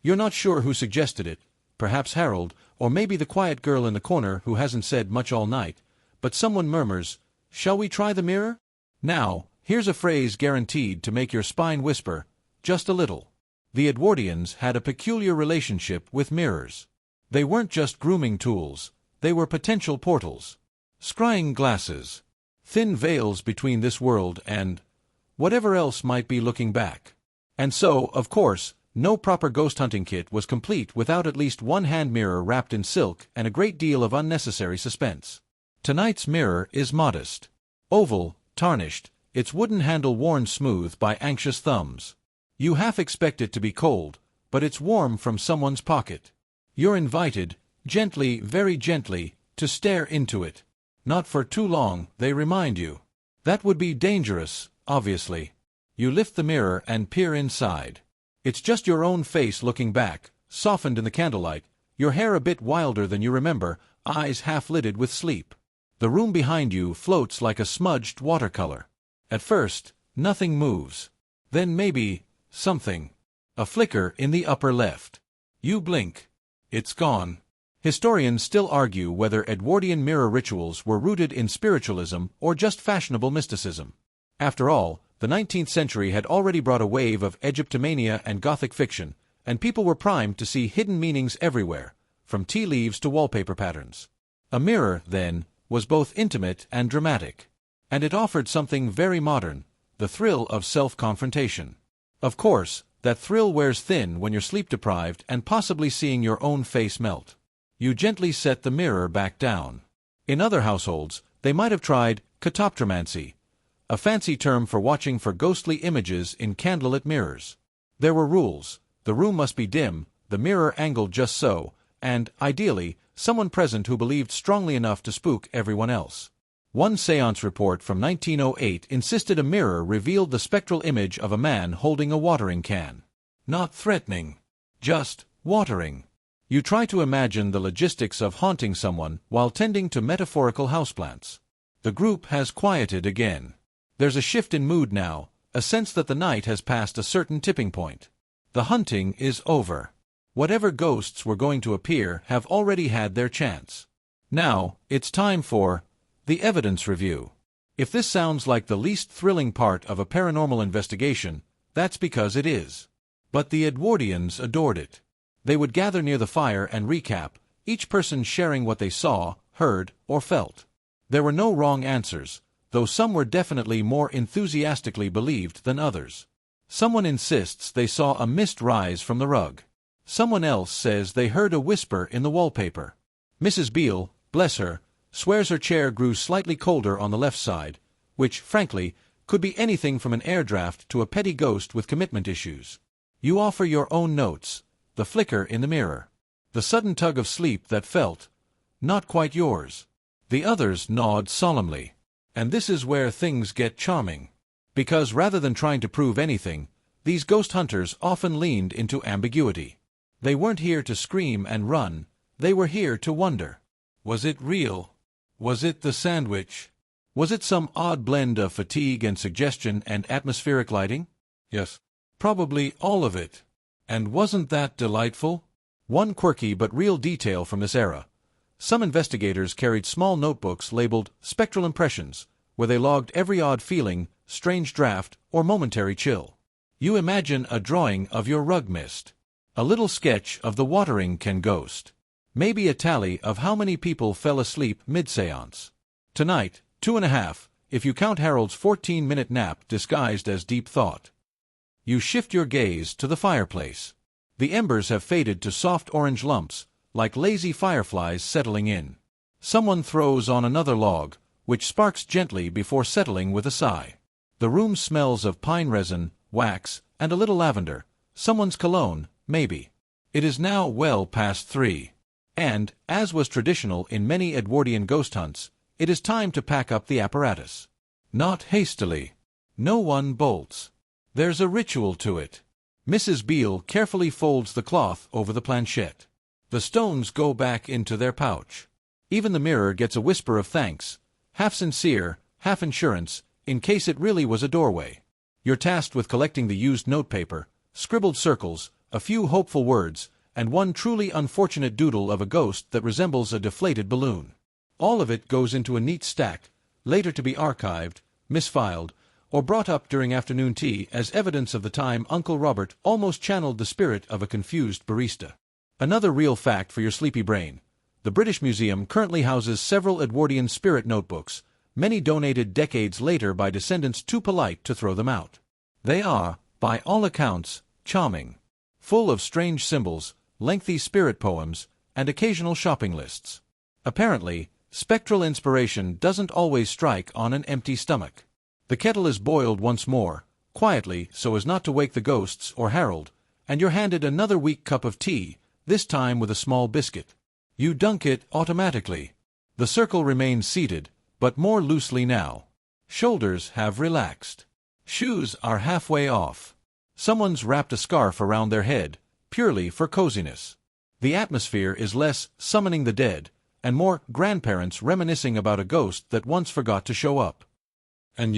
You're not sure who suggested it, perhaps Harold, or maybe the quiet girl in the corner who hasn't said much all night, but someone murmurs, "Shall we try the mirror?" Now, here's a phrase guaranteed to make your spine whisper, just a little. The Edwardians had a peculiar relationship with mirrors. They weren't just grooming tools, they were potential portals. Scrying glasses. Thin veils between this world and whatever else might be looking back. And so, of course, no proper ghost hunting kit was complete without at least one hand mirror wrapped in silk and a great deal of unnecessary suspense. Tonight's mirror is modest. Oval, tarnished, its wooden handle worn smooth by anxious thumbs. You half expect it to be cold, but it's warm from someone's pocket. You're invited, gently, very gently, to stare into it. Not for too long, they remind you. That would be dangerous, obviously. You lift the mirror and peer inside. It's just your own face looking back, softened in the candlelight, your hair a bit wilder than you remember, eyes half-lidded with sleep. The room behind you floats like a smudged watercolor. At first, nothing moves. Then maybe something. A flicker in the upper left. You blink. It's gone. Historians still argue whether Edwardian mirror rituals were rooted in spiritualism or just fashionable mysticism. After all, the 19th century had already brought a wave of Egyptomania and Gothic fiction, and people were primed to see hidden meanings everywhere, from tea leaves to wallpaper patterns. A mirror, then, was both intimate and dramatic. And it offered something very modern, the thrill of self-confrontation. Of course, that thrill wears thin when you're sleep-deprived and possibly seeing your own face melt. You gently set the mirror back down. In other households, they might have tried catoptromancy, a fancy term for watching for ghostly images in candlelit mirrors. There were rules. The room must be dim, the mirror angled just so, and, ideally, someone present who believed strongly enough to spook everyone else. One séance report from 1908 insisted a mirror revealed the spectral image of a man holding a watering can. Not threatening, just watering. You try to imagine the logistics of haunting someone while tending to metaphorical houseplants. The group has quieted again. There's a shift in mood now, a sense that the night has passed a certain tipping point. The hunting is over. Whatever ghosts were going to appear have already had their chance. Now, it's time for the evidence review. If this sounds like the least thrilling part of a paranormal investigation, that's because it is. But the Edwardians adored it. They would gather near the fire and recap, each person sharing what they saw, heard, or felt. There were no wrong answers, though some were definitely more enthusiastically believed than others. Someone insists they saw a mist rise from the rug. Someone else says they heard a whisper in the wallpaper. Mrs. Beale, bless her, swears her chair grew slightly colder on the left side, which, frankly, could be anything from an air draft to a petty ghost with commitment issues. You offer your own notes, the flicker in the mirror, the sudden tug of sleep that felt not quite yours. The others nod solemnly. And this is where things get charming. Because rather than trying to prove anything, these ghost hunters often leaned into ambiguity. They weren't here to scream and run, they were here to wonder. Was it real? Was it the sandwich? Was it some odd blend of fatigue and suggestion and atmospheric lighting? Yes. Probably all of it. And wasn't that delightful? One quirky but real detail from this era. Some investigators carried small notebooks labeled spectral impressions, where they logged every odd feeling, strange draft, or momentary chill. You imagine a drawing of your rug mist, a little sketch of the watering can ghost, maybe a tally of how many people fell asleep mid-séance. Tonight, 2.5, if you count Harold's 14-minute nap disguised as deep thought. You shift your gaze to the fireplace. The embers have faded to soft orange lumps, like lazy fireflies settling in. Someone throws on another log, which sparks gently before settling with a sigh. The room smells of pine resin, wax, and a little lavender. Someone's cologne, maybe. It is now well past 3. And, as was traditional in many Edwardian ghost hunts, it is time to pack up the apparatus. Not hastily. No one bolts. There's a ritual to it. Mrs. Beale carefully folds the cloth over the planchette. The stones go back into their pouch. Even the mirror gets a whisper of thanks, half sincere, half insurance, in case it really was a doorway. You're tasked with collecting the used notepaper, scribbled circles, a few hopeful words, and one truly unfortunate doodle of a ghost that resembles a deflated balloon. All of it goes into a neat stack, later to be archived, misfiled, or brought up during afternoon tea as evidence of the time Uncle Robert almost channeled the spirit of a confused barista. Another real fact for your sleepy brain. The British Museum currently houses several Edwardian spirit notebooks, many donated decades later by descendants too polite to throw them out. They are, by all accounts, charming. Full of strange symbols, lengthy spirit poems, and occasional shopping lists. Apparently, spectral inspiration doesn't always strike on an empty stomach. The kettle is boiled once more, quietly so as not to wake the ghosts or Harold, and you're handed another weak cup of tea, this time with a small biscuit. You dunk it automatically. The circle remains seated, but more loosely now. Shoulders have relaxed. Shoes are halfway off. Someone's wrapped a scarf around their head, purely for coziness. The atmosphere is less summoning the dead, and more grandparents reminiscing about a ghost that once forgot to show up. And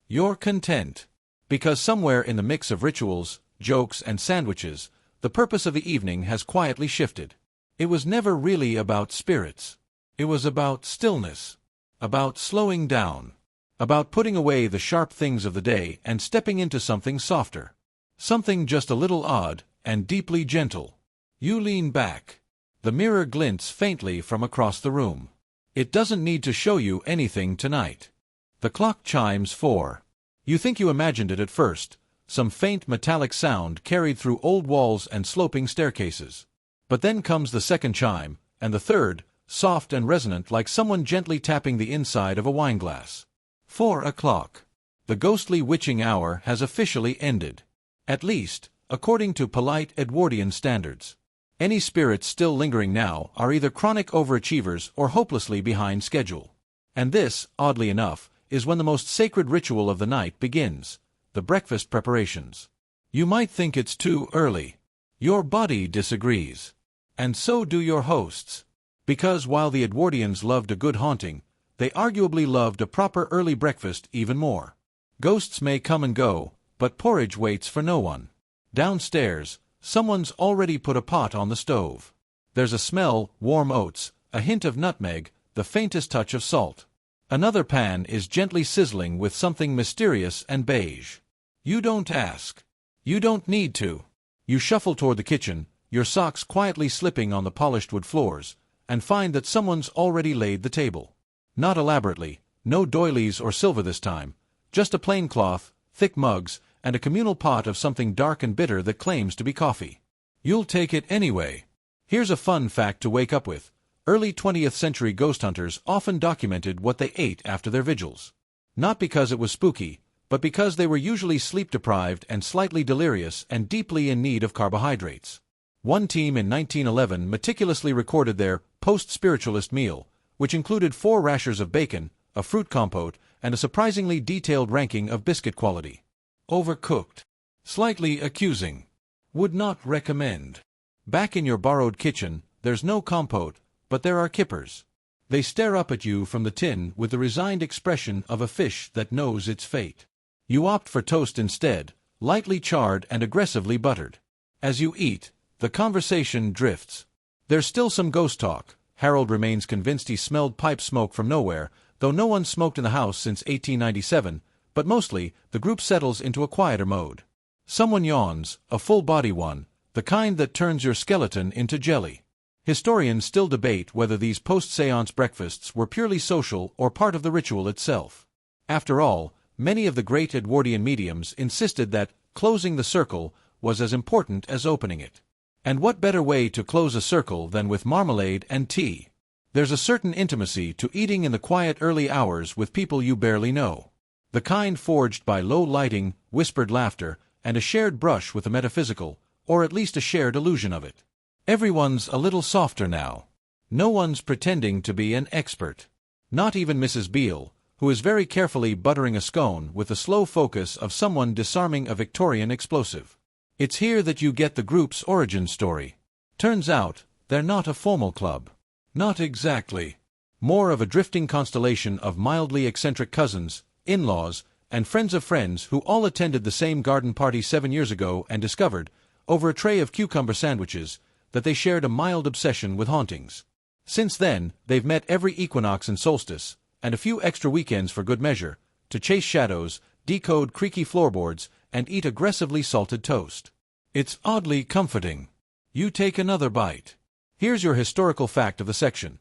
you're content. Because somewhere in the mix of rituals, jokes, and sandwiches, the purpose of the evening has quietly shifted. It was never really about spirits. It was about stillness, about slowing down, about putting away the sharp things of the day and stepping into something softer. Something just a little odd and deeply gentle. You lean back. The mirror glints faintly from across the room. It doesn't need to show you anything tonight. The clock chimes 4. You think you imagined it at first, some faint metallic sound carried through old walls and sloping staircases. But then comes the second chime, and the third, soft and resonant like someone gently tapping the inside of a wineglass. 4 o'clock. The ghostly witching hour has officially ended. At least, according to polite Edwardian standards. Any spirits still lingering now are either chronic overachievers or hopelessly behind schedule. And this, oddly enough, is when the most sacred ritual of the night begins, the breakfast preparations. You might think it's too early. Your body disagrees. And so do your hosts. Because while the Edwardians loved a good haunting, they arguably loved a proper early breakfast even more. Ghosts may come and go, but porridge waits for no one. Downstairs, someone's already put a pot on the stove. There's a smell, warm oats, a hint of nutmeg, the faintest touch of salt. Another pan is gently sizzling with something mysterious and beige. You don't ask. You don't need to. You shuffle toward the kitchen, your socks quietly slipping on the polished wood floors, and find that someone's already laid the table. Not elaborately, no doilies or silver this time, just a plain cloth, thick mugs, and a communal pot of something dark and bitter that claims to be coffee. You'll take it anyway. Here's a fun fact to wake up with. Early 20th century ghost hunters often documented what they ate after their vigils. Not because it was spooky, but because they were usually sleep-deprived and slightly delirious and deeply in need of carbohydrates. One team in 1911 meticulously recorded their post-spiritualist meal, which included 4 rashers of bacon, a fruit compote, and a surprisingly detailed ranking of biscuit quality. Overcooked. Slightly accusing. Would not recommend. Back in your borrowed kitchen, there's no compote, but there are kippers. They stare up at you from the tin with the resigned expression of a fish that knows its fate. You opt for toast instead, lightly charred and aggressively buttered. As you eat, the conversation drifts. There's still some ghost talk. Harold remains convinced he smelled pipe smoke from nowhere, though no one smoked in the house since 1897, but mostly, the group settles into a quieter mode. Someone yawns, a full-body one, the kind that turns your skeleton into jelly. Historians still debate whether these post-seance breakfasts were purely social or part of the ritual itself. After all, many of the great Edwardian mediums insisted that closing the circle was as important as opening it. And what better way to close a circle than with marmalade and tea? There's a certain intimacy to eating in the quiet early hours with people you barely know. The kind forged by low lighting, whispered laughter, and a shared brush with the metaphysical, or at least a shared illusion of it. Everyone's a little softer now. No one's pretending to be an expert. Not even Mrs. Beale, who is very carefully buttering a scone with the slow focus of someone disarming a Victorian explosive. It's here that you get the group's origin story. Turns out, they're not a formal club. Not exactly. More of a drifting constellation of mildly eccentric cousins, in-laws, and friends of friends who all attended the same garden party 7 years ago and discovered, over a tray of cucumber sandwiches, that they shared a mild obsession with hauntings. Since then, they've met every equinox and solstice, and a few extra weekends for good measure, to chase shadows, decode creaky floorboards, and eat aggressively salted toast. It's oddly comforting. You take another bite. Here's your historical fact of the section.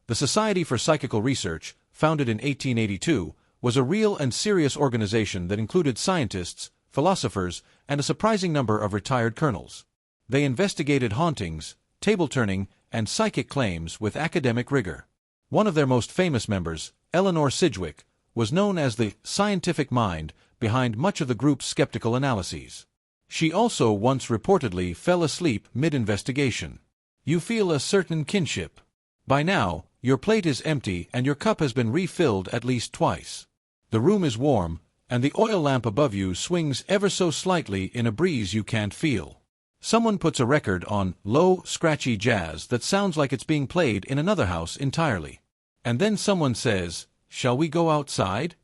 The Society for Psychical Research, founded in 1882, was a real and serious organization that included scientists, philosophers, and a surprising number of retired colonels. They investigated hauntings, table-turning, and psychic claims with academic rigor. One of their most famous members, Eleanor Sidgwick, was known as the scientific mind behind much of the group's skeptical analyses. She also once reportedly fell asleep mid-investigation. You feel a certain kinship. By now, your plate is empty and your cup has been refilled at least twice. The room is warm, and the oil lamp above you swings ever so slightly in a breeze you can't feel. Someone puts a record on low, scratchy jazz that sounds like it's being played in another house entirely. And then someone says, "Shall we go outside?"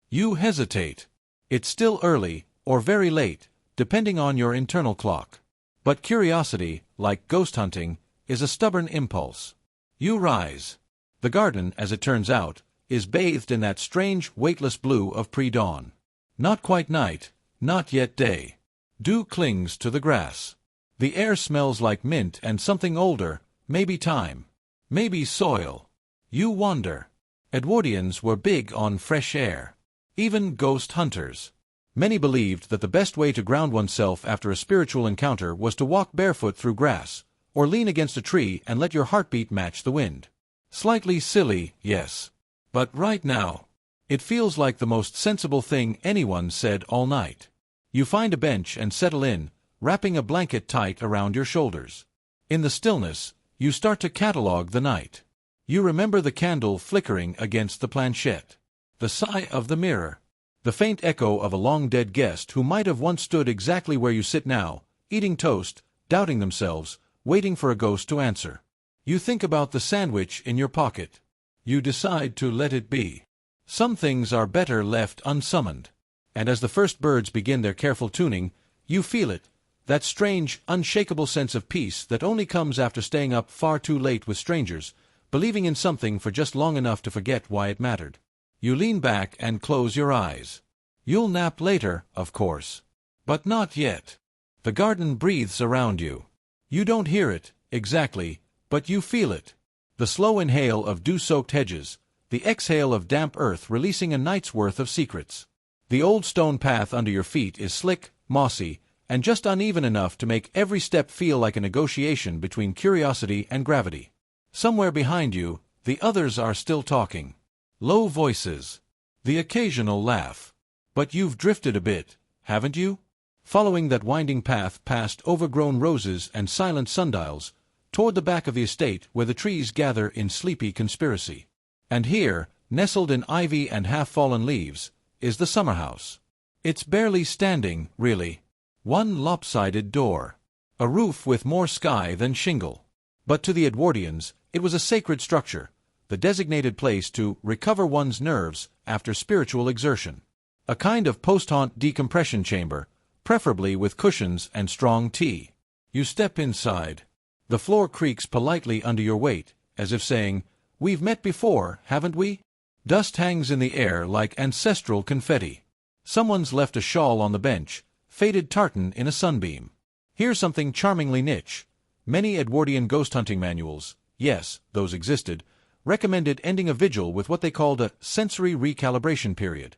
You hesitate. It's still early, or very late, depending on your internal clock. But curiosity, like ghost hunting, is a stubborn impulse. You rise. The garden, as it turns out, is bathed in that strange, weightless blue of pre-dawn. Not quite night, not yet day. Dew clings to the grass. The air smells like mint and something older, maybe time, maybe soil. You wonder. Edwardians were big on fresh air. Even ghost hunters. Many believed that the best way to ground oneself after a spiritual encounter was to walk barefoot through grass, or lean against a tree and let your heartbeat match the wind. Slightly silly, yes. But right now, it feels like the most sensible thing anyone said all night. You find a bench and settle in, wrapping a blanket tight around your shoulders. In the stillness, you start to catalogue the night. You remember the candle flickering against the planchette, the sigh of the mirror, the faint echo of a long-dead guest who might have once stood exactly where you sit now, eating toast, doubting themselves, waiting for a ghost to answer. You think about the sandwich in your pocket. You decide to let it be. Some things are better left unsummoned. And as the first birds begin their careful tuning, you feel it, that strange, unshakable sense of peace that only comes after staying up far too late with strangers, believing in something for just long enough to forget why it mattered. You lean back and close your eyes. You'll nap later, of course. But not yet. The garden breathes around you. You don't hear it, exactly, but you feel it. The slow inhale of dew-soaked hedges, the exhale of damp earth releasing a night's worth of secrets. The old stone path under your feet is slick, mossy, and just uneven enough to make every step feel like a negotiation between curiosity and gravity. Somewhere behind you, the others are still talking. Low voices. The occasional laugh. But you've drifted a bit, haven't you? Following that winding path past overgrown roses and silent sundials, toward the back of the estate where the trees gather in sleepy conspiracy. And here, nestled in ivy and half-fallen leaves, is the summer house. It's barely standing, really. One lopsided door. A roof with more sky than shingle. But to the Edwardians, it was a sacred structure, the designated place to recover one's nerves after spiritual exertion. A kind of post-haunt decompression chamber, preferably with cushions and strong tea. You step inside. The floor creaks politely under your weight, as if saying, "We've met before, haven't we?" Dust hangs in the air like ancestral confetti. Someone's left a shawl on the bench, faded tartan in a sunbeam. Here's something charmingly niche. Many Edwardian ghost hunting manuals, yes, those existed, recommended ending a vigil with what they called a sensory recalibration period.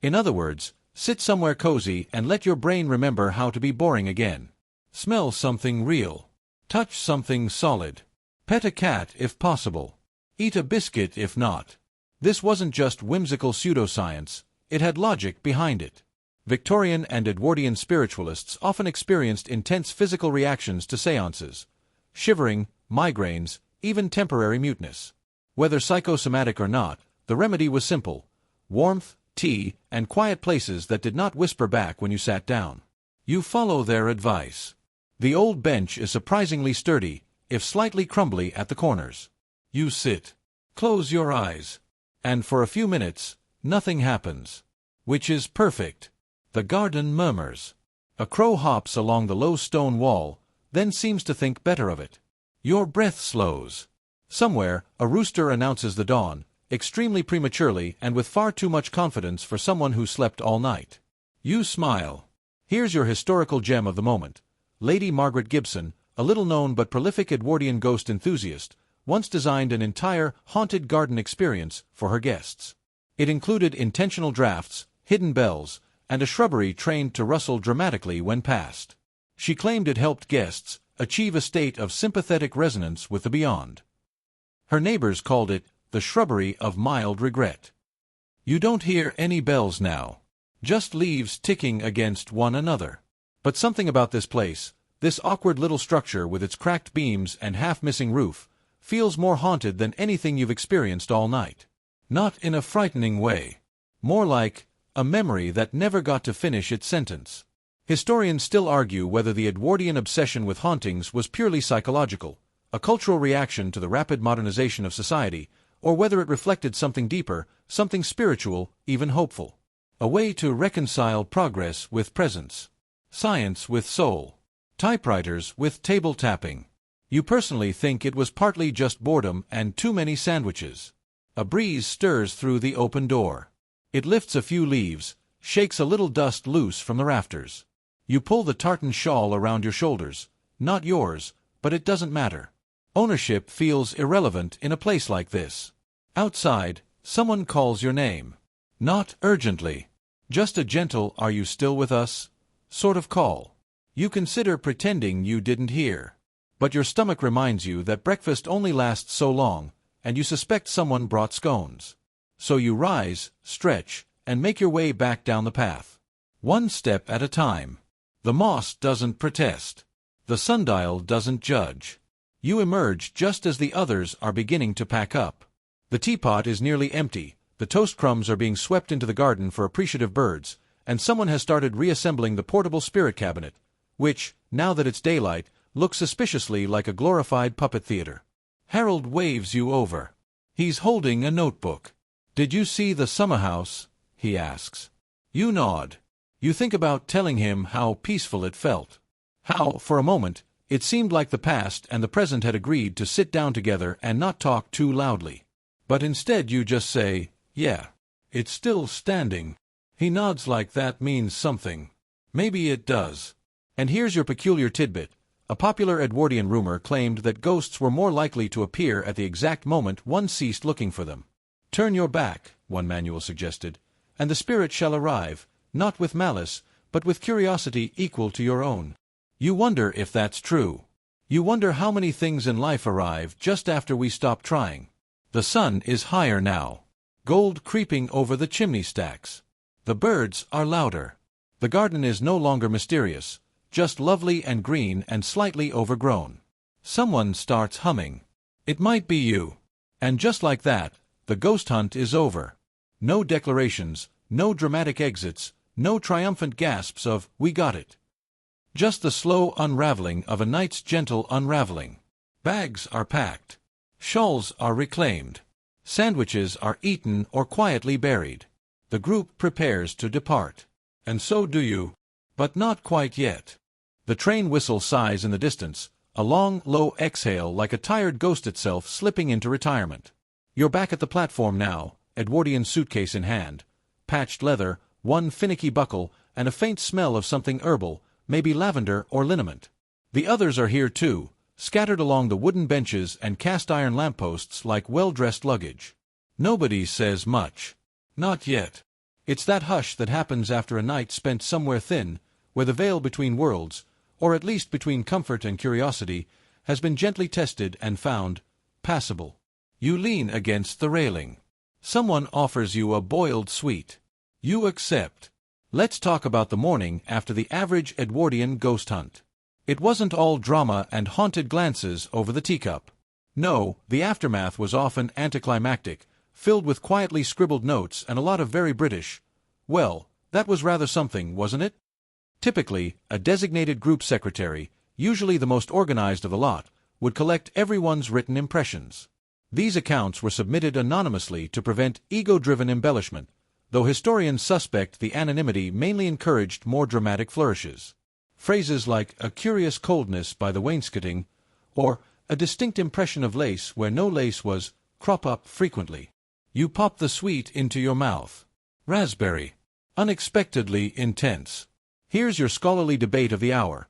In other words, sit somewhere cozy and let your brain remember how to be boring again. Smell something real. Touch something solid. Pet a cat if possible. Eat a biscuit if not. This wasn't just whimsical pseudoscience, it had logic behind it. Victorian and Edwardian spiritualists often experienced intense physical reactions to seances. Shivering, migraines, even temporary muteness. Whether psychosomatic or not, the remedy was simple. Warmth, tea, and quiet places that did not whisper back when you sat down. You follow their advice. The old bench is surprisingly sturdy, if slightly crumbly at the corners. You sit. Close your eyes. And for a few minutes, nothing happens. Which is perfect. The garden murmurs. A crow hops along the low stone wall, then seems to think better of it. Your breath slows. Somewhere, a rooster announces the dawn, extremely prematurely and with far too much confidence for someone who slept all night. You smile. Here's your historical gem of the moment. Lady Margaret Gibson, a little-known but prolific Edwardian ghost enthusiast, once designed an entire haunted garden experience for her guests. It included intentional drafts, hidden bells, and a shrubbery trained to rustle dramatically when passed. She claimed it helped guests achieve a state of sympathetic resonance with the beyond. Her neighbors called it the shrubbery of mild regret. You don't hear any bells now. Just leaves ticking against one another. But something about this place, this awkward little structure with its cracked beams and half-missing roof, feels more haunted than anything you've experienced all night. Not in a frightening way. More like a memory that never got to finish its sentence. Historians still argue whether the Edwardian obsession with hauntings was purely psychological, a cultural reaction to the rapid modernization of society, or whether it reflected something deeper, something spiritual, even hopeful. A way to reconcile progress with presence. Science with soul. Typewriters with table tapping. You personally think it was partly just boredom and too many sandwiches. A breeze stirs through the open door. It lifts a few leaves, shakes a little dust loose from the rafters. You pull the tartan shawl around your shoulders. Not yours, but it doesn't matter. Ownership feels irrelevant in a place like this. Outside, someone calls your name. Not urgently. Just a gentle "Are you still with us?" sort of call. You consider pretending you didn't hear. But your stomach reminds you that breakfast only lasts so long, and you suspect someone brought scones. So you rise, stretch, and make your way back down the path. One step at a time. The moss doesn't protest. The sundial doesn't judge. You emerge just as the others are beginning to pack up. The teapot is nearly empty, the toast crumbs are being swept into the garden for appreciative birds, and someone has started reassembling the portable spirit cabinet, which, now that it's daylight, looks suspiciously like a glorified puppet theater. Harold waves you over. He's holding a notebook. "Did you see the summer house?" he asks. You nod. You think about telling him how peaceful it felt. How, for a moment, it seemed like the past and the present had agreed to sit down together and not talk too loudly. But instead you just say, "Yeah, it's still standing." He nods like that means something. Maybe it does. And here's your peculiar tidbit. A popular Edwardian rumor claimed that ghosts were more likely to appear at the exact moment one ceased looking for them. "Turn your back," one manual suggested, "and the spirit shall arrive, not with malice, but with curiosity equal to your own." You wonder if that's true. You wonder how many things in life arrive just after we stop trying. The sun is higher now. Gold creeping over the chimney stacks. The birds are louder. The garden is no longer mysterious, just lovely and green and slightly overgrown. Someone starts humming. It might be you. And just like that, the ghost hunt is over. No declarations, no dramatic exits, no triumphant gasps of "we got it." Just the slow unraveling of a night's gentle unraveling. Bags are packed. Shawls are reclaimed. Sandwiches are eaten or quietly buried. The group prepares to depart. And so do you. But not quite yet. The train whistle sighs in the distance, a long, low exhale like a tired ghost itself slipping into retirement. You're back at the platform now, Edwardian suitcase in hand. Patched leather, one finicky buckle, and a faint smell of something herbal, maybe lavender or liniment. The others are here too, scattered along the wooden benches and cast-iron lampposts like well-dressed luggage. Nobody says much. Not yet. It's that hush that happens after a night spent somewhere thin, where the veil between worlds, or at least between comfort and curiosity, has been gently tested and found passable. You lean against the railing. Someone offers you a boiled sweet. You accept. Let's talk about the morning after the average Edwardian ghost hunt. It wasn't all drama and haunted glances over the teacup. No, the aftermath was often anticlimactic, filled with quietly scribbled notes and a lot of very British. Well, that was rather something, wasn't it? Typically, a designated group secretary, usually the most organized of the lot, would collect everyone's written impressions. These accounts were submitted anonymously to prevent ego-driven embellishment, though historians suspect the anonymity mainly encouraged more dramatic flourishes. Phrases like "a curious coldness by the wainscoting," or "a distinct impression of lace where no lace was," crop up frequently. You pop the sweet into your mouth. Raspberry. Unexpectedly intense. Here's your scholarly debate of the hour.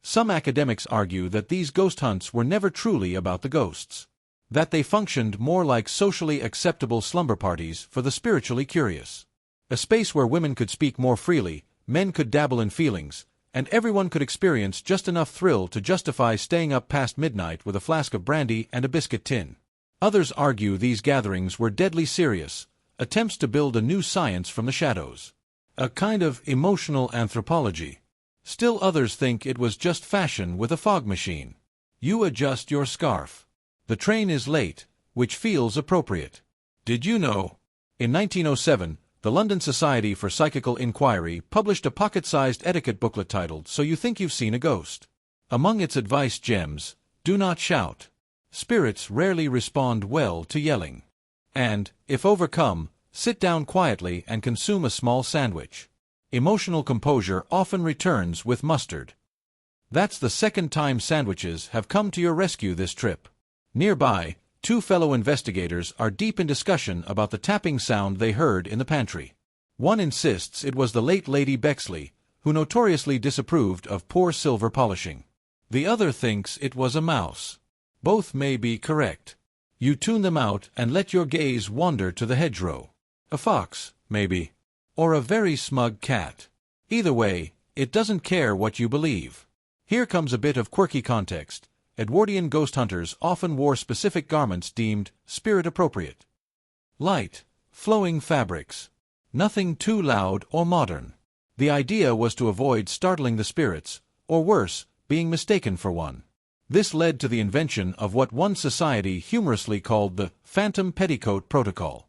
Some academics argue that these ghost hunts were never truly about the ghosts. That they functioned more like socially acceptable slumber parties for the spiritually curious. A space where women could speak more freely, men could dabble in feelings, and everyone could experience just enough thrill to justify staying up past midnight with a flask of brandy and a biscuit tin. Others argue these gatherings were deadly serious, attempts to build a new science from the shadows. A kind of emotional anthropology. Still others think it was just fashion with a fog machine. You adjust your scarf. The train is late, which feels appropriate. Did you know? In 1907, the London Society for Psychical Inquiry published a pocket-sized etiquette booklet titled "So You Think You've Seen a Ghost." Among its advice gems, do not shout. Spirits rarely respond well to yelling. And, if overcome, sit down quietly and consume a small sandwich. Emotional composure often returns with mustard. That's the second time sandwiches have come to your rescue this trip. Nearby, two fellow investigators are deep in discussion about the tapping sound they heard in the pantry. One insists it was the late Lady Bexley, who notoriously disapproved of poor silver polishing. The other thinks it was a mouse. Both may be correct. You tune them out and let your gaze wander to the hedgerow. A fox, maybe. Or a very smug cat. Either way, it doesn't care what you believe. Here comes a bit of quirky context. Edwardian ghost hunters often wore specific garments deemed spirit-appropriate. Light, flowing fabrics. Nothing too loud or modern. The idea was to avoid startling the spirits, or worse, being mistaken for one. This led to the invention of what one society humorously called the phantom petticoat protocol.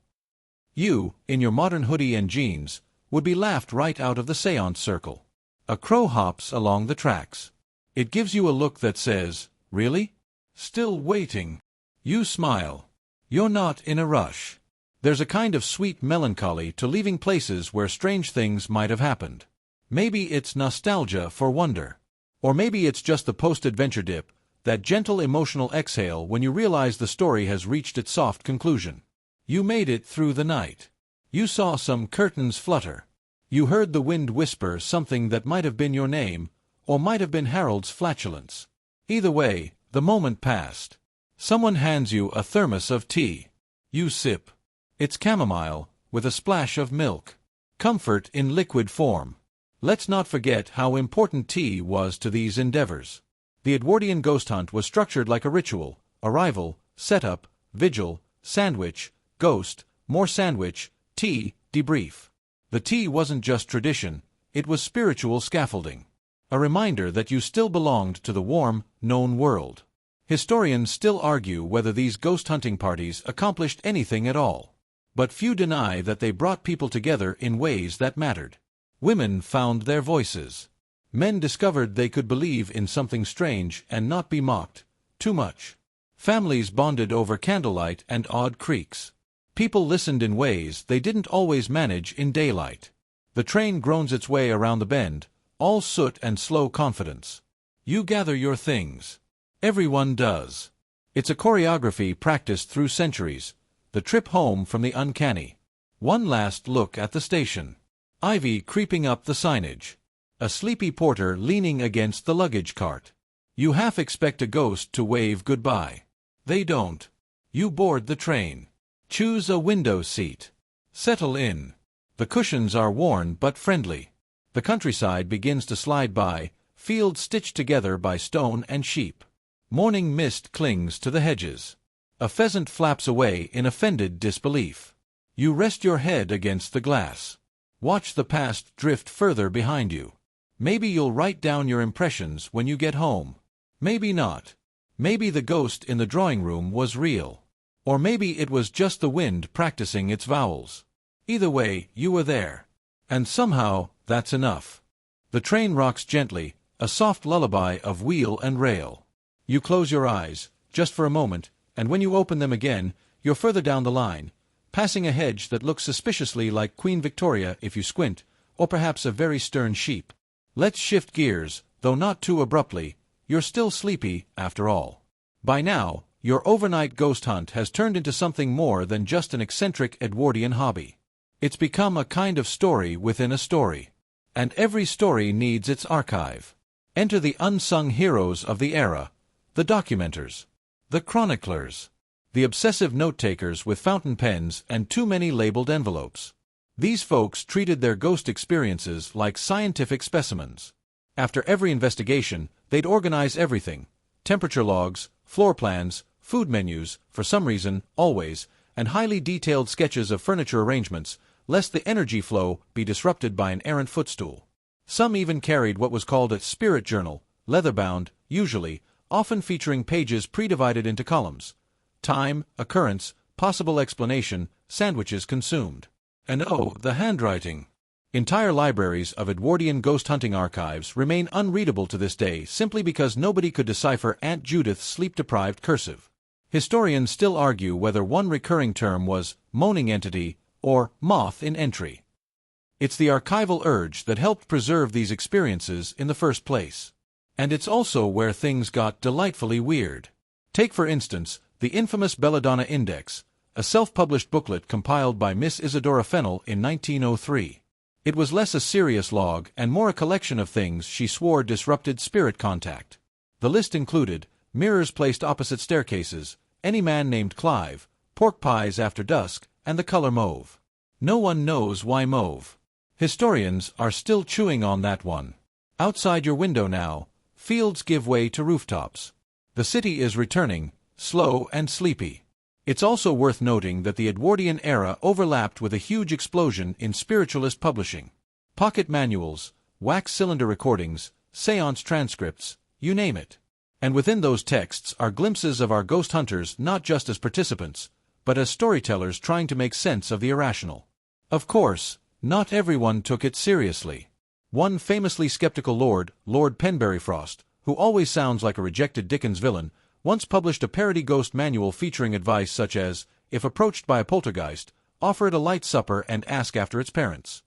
You, in your modern hoodie and jeans, would be laughed right out of the séance circle. A crow hops along the tracks. It gives you a look that says, "Really? Still waiting?" You smile. You're not in a rush. There's a kind of sweet melancholy to leaving places where strange things might have happened. Maybe it's nostalgia for wonder. Or maybe it's just the post-adventure dip, that gentle emotional exhale when you realize the story has reached its soft conclusion. You made it through the night. You saw some curtains flutter. You heard the wind whisper something that might have been your name, or might have been Harold's flatulence. Either way, the moment passed. Someone hands you a thermos of tea. You sip. It's chamomile, with a splash of milk. Comfort in liquid form. Let's not forget how important tea was to these endeavors. The Edwardian ghost hunt was structured like a ritual: arrival, setup, vigil, sandwich, ghost, more sandwich, tea, debrief. The tea wasn't just tradition, it was spiritual scaffolding. A reminder that you still belonged to the warm, known world. Historians still argue whether these ghost hunting parties accomplished anything at all. But few deny that they brought people together in ways that mattered. Women found their voices. Men discovered they could believe in something strange and not be mocked too much. Families bonded over candlelight and odd creaks. People listened in ways they didn't always manage in daylight. The train groans its way around the bend, all soot and slow confidence. You gather your things. Everyone does. It's a choreography practiced through centuries. The trip home from the uncanny. One last look at the station. Ivy creeping up the signage. A sleepy porter leaning against the luggage cart. You half expect a ghost to wave goodbye. They don't. You board the train. Choose a window seat. Settle in. The cushions are worn but friendly. The countryside begins to slide by, fields stitched together by stone and sheep. Morning mist clings to the hedges. A pheasant flaps away in offended disbelief. You rest your head against the glass. Watch the past drift further behind you. Maybe you'll write down your impressions when you get home. Maybe not. Maybe the ghost in the drawing room was real. Or maybe it was just the wind practicing its vowels. Either way, you were there. And somehow, that's enough. The train rocks gently, a soft lullaby of wheel and rail. You close your eyes, just for a moment, and when you open them again, you're further down the line, passing a hedge that looks suspiciously like Queen Victoria if you squint, or perhaps a very stern sheep. Let's shift gears, though not too abruptly. You're still sleepy, after all. By now, your overnight ghost hunt has turned into something more than just an eccentric Edwardian hobby. It's become a kind of story within a story. And every story needs its archive. Enter the unsung heroes of the era, the documenters, the chroniclers, the obsessive note-takers with fountain pens and too many labeled envelopes. These folks treated their ghost experiences like scientific specimens. After every investigation, they'd organize everything: temperature logs, floor plans, food menus, for some reason, always, and highly detailed sketches of furniture arrangements, lest the energy flow be disrupted by an errant footstool. Some even carried what was called a spirit journal, leather-bound, usually, often featuring pages pre-divided into columns: time, occurrence, possible explanation, sandwiches consumed. And oh, the handwriting! Entire libraries of Edwardian ghost hunting archives remain unreadable to this day simply because nobody could decipher Aunt Judith's sleep-deprived cursive. Historians still argue whether one recurring term was moaning entity or moth in entry. It's the archival urge that helped preserve these experiences in the first place. And it's also where things got delightfully weird. Take for instance, the infamous Belladonna Index, a self-published booklet compiled by Miss Isadora Fennell in 1903. It was less a serious log and more a collection of things she swore disrupted spirit contact. The list included mirrors placed opposite staircases, any man named Clive, pork pies after dusk, and the color mauve. No one knows why mauve. Historians are still chewing on that one. Outside your window now, fields give way to rooftops. The city is returning, slow and sleepy. It's also worth noting that the Edwardian era overlapped with a huge explosion in spiritualist publishing. Pocket manuals, wax cylinder recordings, seance transcripts, you name it. And within those texts are glimpses of our ghost hunters not just as participants, but as storytellers trying to make sense of the irrational. Of course, not everyone took it seriously. One famously skeptical Lord Penberryfrost, who always sounds like a rejected Dickens villain, once published a parody ghost manual featuring advice such as, if approached by a poltergeist, offer it a light supper and ask after its parents.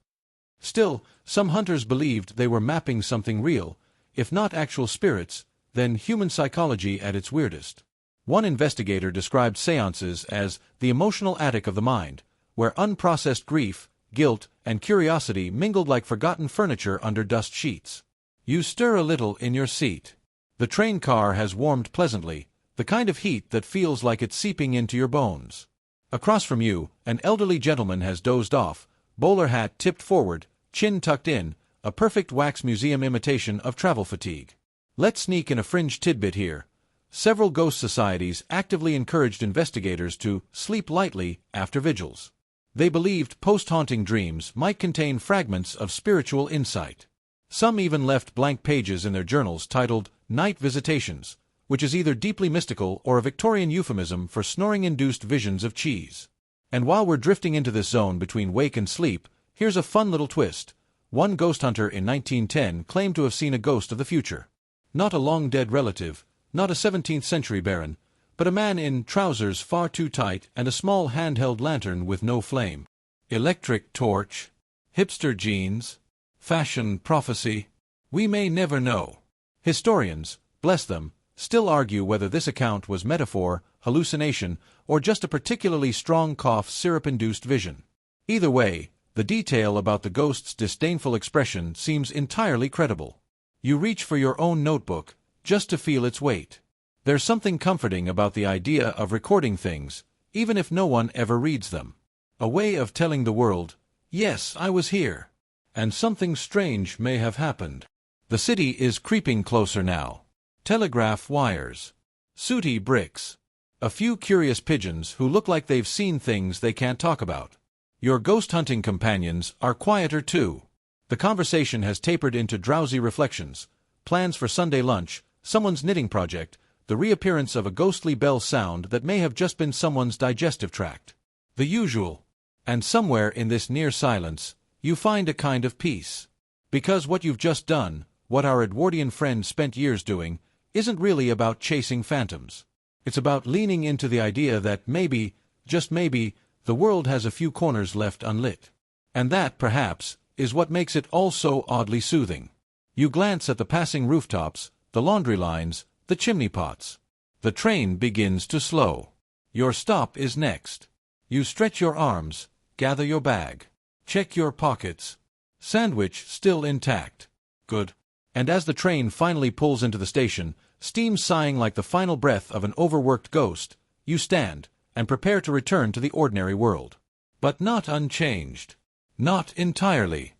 Still, some hunters believed they were mapping something real, if not actual spirits, then human psychology at its weirdest. One investigator described seances as the emotional attic of the mind, where unprocessed grief, guilt, and curiosity mingled like forgotten furniture under dust sheets. You stir a little in your seat. The train car has warmed pleasantly, the kind of heat that feels like it's seeping into your bones. Across from you, an elderly gentleman has dozed off, bowler hat tipped forward, chin tucked in, a perfect wax museum imitation of travel fatigue. Let's sneak in a fringe tidbit here. Several ghost societies actively encouraged investigators to sleep lightly after vigils. They believed post-haunting dreams might contain fragments of spiritual insight. Some even left blank pages in their journals titled Night Visitations, which is either deeply mystical or a Victorian euphemism for snoring-induced visions of cheese. And while we're drifting into this zone between wake and sleep, here's a fun little twist. One ghost hunter in 1910 claimed to have seen a ghost of the future. Not a long-dead relative, not a 17th-century baron, but a man in trousers far too tight and a small handheld lantern with no flame. Electric torch, hipster jeans, fashion prophecy. We may never know. Historians, bless them, still argue whether this account was metaphor, hallucination, or just a particularly strong cough syrup-induced vision. Either way, the detail about the ghost's disdainful expression seems entirely credible. You reach for your own notebook, just to feel its weight. There's something comforting about the idea of recording things, even if no one ever reads them. A way of telling the world, yes, I was here. And something strange may have happened. The city is creeping closer now. Telegraph wires. Sooty bricks. A few curious pigeons who look like they've seen things they can't talk about. Your ghost hunting companions are quieter too. The conversation has tapered into drowsy reflections, plans for Sunday lunch, someone's knitting project, the reappearance of a ghostly bell sound that may have just been someone's digestive tract. The usual. And somewhere in this near silence, you find a kind of peace. Because what you've just done, what our Edwardian friend spent years doing, isn't really about chasing phantoms. It's about leaning into the idea that maybe, just maybe, the world has a few corners left unlit. And that, perhaps, is what makes it all so oddly soothing. You glance at the passing rooftops, the laundry lines, the chimney pots. The train begins to slow. Your stop is next. You stretch your arms, gather your bag. Check your pockets. Sandwich still intact. Good. And as the train finally pulls into the station, steam sighing like the final breath of an overworked ghost, you stand, and prepare to return to the ordinary world. But not unchanged. Not entirely.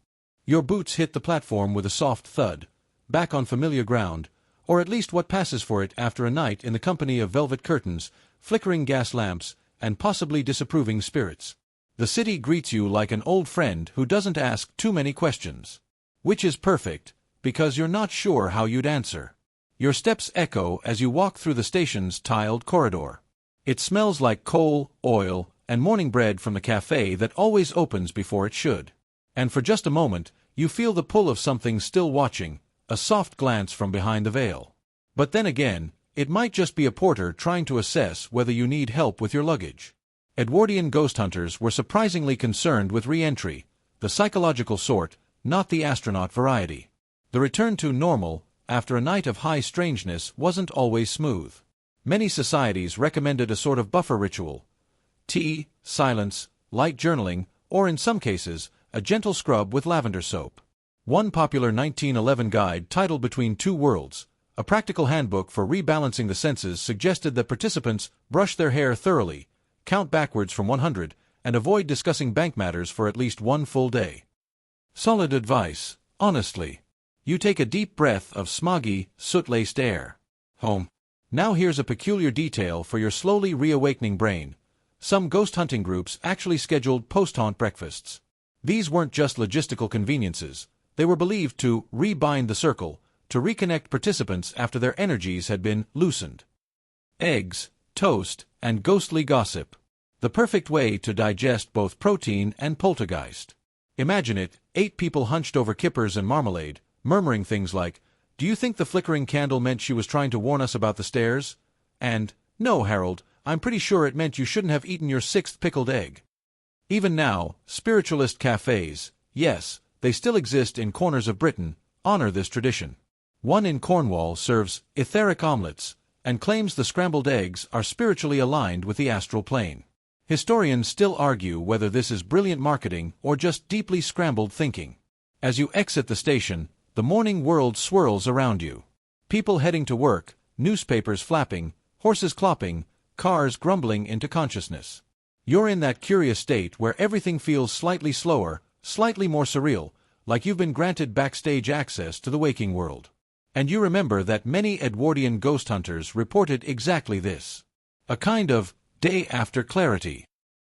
Your boots hit the platform with a soft thud, back on familiar ground, or at least what passes for it after a night in the company of velvet curtains, flickering gas lamps, and possibly disapproving spirits. The city greets you like an old friend who doesn't ask too many questions. Which is perfect, because you're not sure how you'd answer. Your steps echo as you walk through the station's tiled corridor. It smells like coal, oil, and morning bread from the cafe that always opens before it should. And for just a moment, you feel the pull of something still watching, a soft glance from behind the veil. But then again, it might just be a porter trying to assess whether you need help with your luggage. Edwardian ghost hunters were surprisingly concerned with re-entry, the psychological sort, not the astronaut variety. The return to normal, after a night of high strangeness, wasn't always smooth. Many societies recommended a sort of buffer ritual: tea, silence, light journaling, or in some cases, a gentle scrub with lavender soap. One popular 1911 guide titled Between Two Worlds, a practical handbook for rebalancing the senses, suggested that participants brush their hair thoroughly, count backwards from 100, and avoid discussing bank matters for at least one full day. Solid advice, honestly. You take a deep breath of smoggy, soot-laced air. Home. Now here's a peculiar detail for your slowly reawakening brain. Some ghost hunting groups actually scheduled post-haunt breakfasts. These weren't just logistical conveniences. They were believed to rebind the circle, to reconnect participants after their energies had been loosened. Eggs, toast, and ghostly gossip. The perfect way to digest both protein and poltergeist. Imagine it, 8 people hunched over kippers and marmalade, murmuring things like, "Do you think the flickering candle meant she was trying to warn us about the stairs?" And, "No, Harold, I'm pretty sure it meant you shouldn't have eaten your 6th pickled egg." Even now, spiritualist cafes, yes, they still exist in corners of Britain, honor this tradition. One in Cornwall serves etheric omelets and claims the scrambled eggs are spiritually aligned with the astral plane. Historians still argue whether this is brilliant marketing or just deeply scrambled thinking. As you exit the station, the morning world swirls around you. People heading to work, newspapers flapping, horses clopping, cars grumbling into consciousness. You're in that curious state where everything feels slightly slower, slightly more surreal, like you've been granted backstage access to the waking world. And you remember that many Edwardian ghost hunters reported exactly this. A kind of day-after clarity.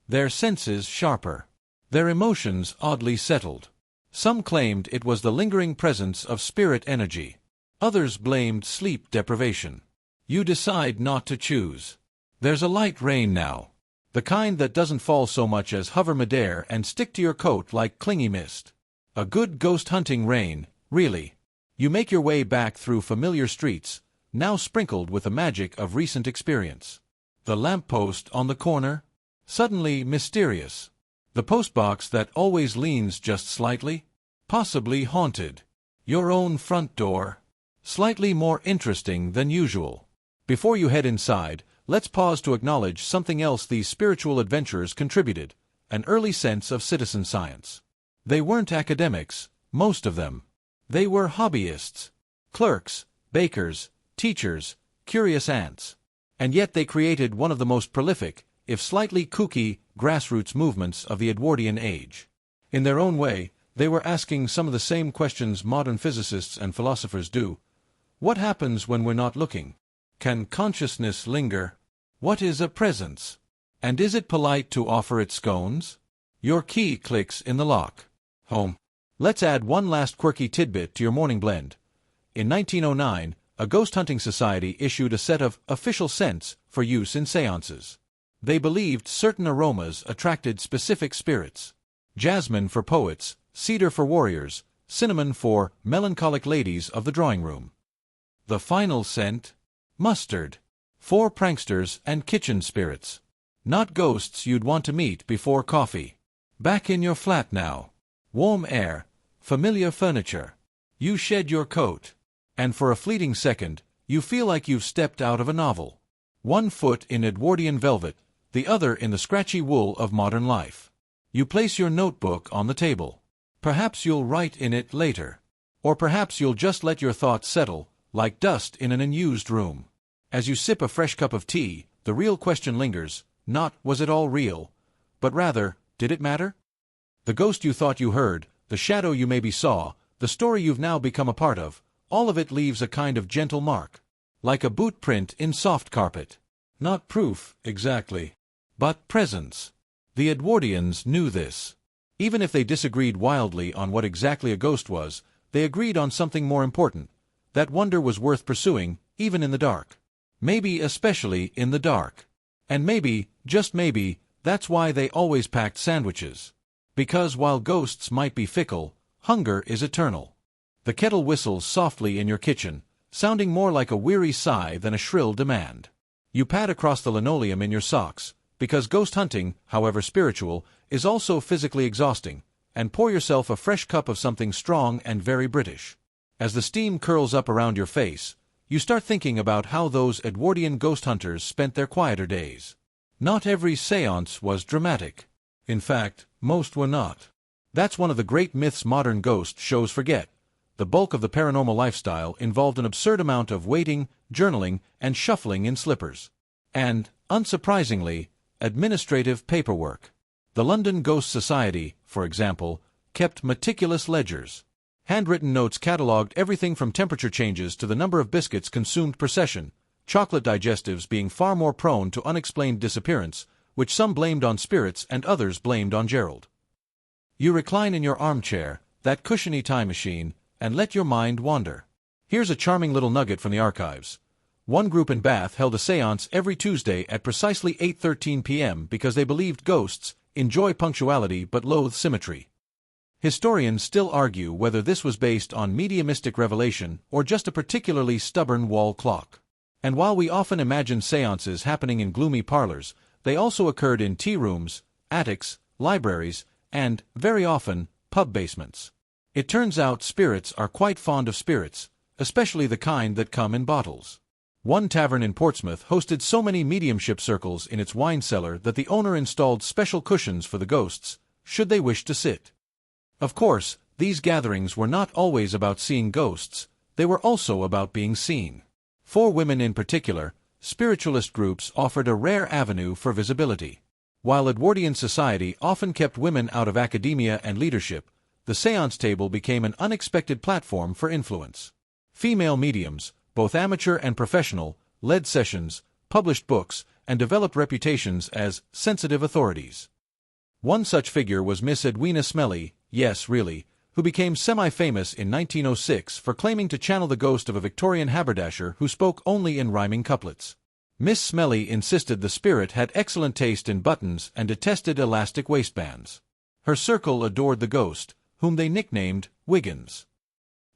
Their senses sharper. Their emotions oddly settled. Some claimed it was the lingering presence of spirit energy. Others blamed sleep deprivation. You decide not to choose. There's a light rain now. The kind that doesn't fall so much as hover midair and stick to your coat like clingy mist. A good ghost hunting rain, really. You make your way back through familiar streets, now sprinkled with the magic of recent experience. The lamppost on the corner? Suddenly mysterious. The postbox that always leans just slightly? Possibly haunted. Your own front door? Slightly more interesting than usual. Before you head inside, let's pause to acknowledge something else these spiritual adventurers contributed: an early sense of citizen science. They weren't academics, most of them. They were hobbyists. Clerks, bakers, teachers, curious ants. And yet they created one of the most prolific, if slightly kooky, grassroots movements of the Edwardian age. In their own way, they were asking some of the same questions modern physicists and philosophers do. What happens when we're not looking? Can consciousness linger? What is a presence? And is it polite to offer it scones? Your key clicks in the lock. Home. Let's add one last quirky tidbit to your morning blend. In 1909, a ghost hunting society issued a set of official scents for use in seances. They believed certain aromas attracted specific spirits. Jasmine for poets, cedar for warriors, cinnamon for melancholic ladies of the drawing room. The final scent? Mustard. For pranksters and kitchen spirits. Not ghosts you'd want to meet before coffee. Back in your flat now. Warm air, familiar furniture. You shed your coat. And for a fleeting second, you feel like you've stepped out of a novel. One foot in Edwardian velvet, the other in the scratchy wool of modern life. You place your notebook on the table. Perhaps you'll write in it later. Or perhaps you'll just let your thoughts settle, like dust in an unused room. As you sip a fresh cup of tea, the real question lingers, not was it all real, but rather, did it matter? The ghost you thought you heard, the shadow you maybe saw, the story you've now become a part of, all of it leaves a kind of gentle mark. Like a boot print in soft carpet. Not proof, exactly. But presence. The Edwardians knew this. Even if they disagreed wildly on what exactly a ghost was, they agreed on something more important. That wonder was worth pursuing, even in the dark. Maybe especially in the dark. And maybe, just maybe, that's why they always packed sandwiches. Because while ghosts might be fickle, hunger is eternal. The kettle whistles softly in your kitchen, sounding more like a weary sigh than a shrill demand. You pad across the linoleum in your socks, because ghost hunting, however spiritual, is also physically exhausting, and pour yourself a fresh cup of something strong and very British. As the steam curls up around your face, you start thinking about how those Edwardian ghost hunters spent their quieter days. Not every séance was dramatic. In fact, most were not. That's one of the great myths modern ghost shows forget. The bulk of the paranormal lifestyle involved an absurd amount of waiting, journaling, and shuffling in slippers. And, unsurprisingly, administrative paperwork. The London Ghost Society, for example, kept meticulous ledgers. Handwritten notes catalogued everything from temperature changes to the number of biscuits consumed per session, chocolate digestives being far more prone to unexplained disappearance, which some blamed on spirits and others blamed on Gerald. You recline in your armchair, that cushiony time machine, and let your mind wander. Here's a charming little nugget from the archives. One group in Bath held a séance every Tuesday at precisely 8:13 p.m. because they believed ghosts enjoy punctuality but loathe symmetry. Historians still argue whether this was based on mediumistic revelation or just a particularly stubborn wall clock. And while we often imagine séances happening in gloomy parlors, they also occurred in tea rooms, attics, libraries, and, very often, pub basements. It turns out spirits are quite fond of spirits, especially the kind that come in bottles. One tavern in Portsmouth hosted so many mediumship circles in its wine cellar that the owner installed special cushions for the ghosts, should they wish to sit. Of course, these gatherings were not always about seeing ghosts, they were also about being seen. For women in particular, spiritualist groups offered a rare avenue for visibility. While Edwardian society often kept women out of academia and leadership, the séance table became an unexpected platform for influence. Female mediums, both amateur and professional, led sessions, published books, and developed reputations as sensitive authorities. One such figure was Miss Edwina Smellie, yes, really, who became semi-famous in 1906 for claiming to channel the ghost of a Victorian haberdasher who spoke only in rhyming couplets. Miss Smellie insisted the spirit had excellent taste in buttons and detested elastic waistbands. Her circle adored the ghost, whom they nicknamed Wiggins.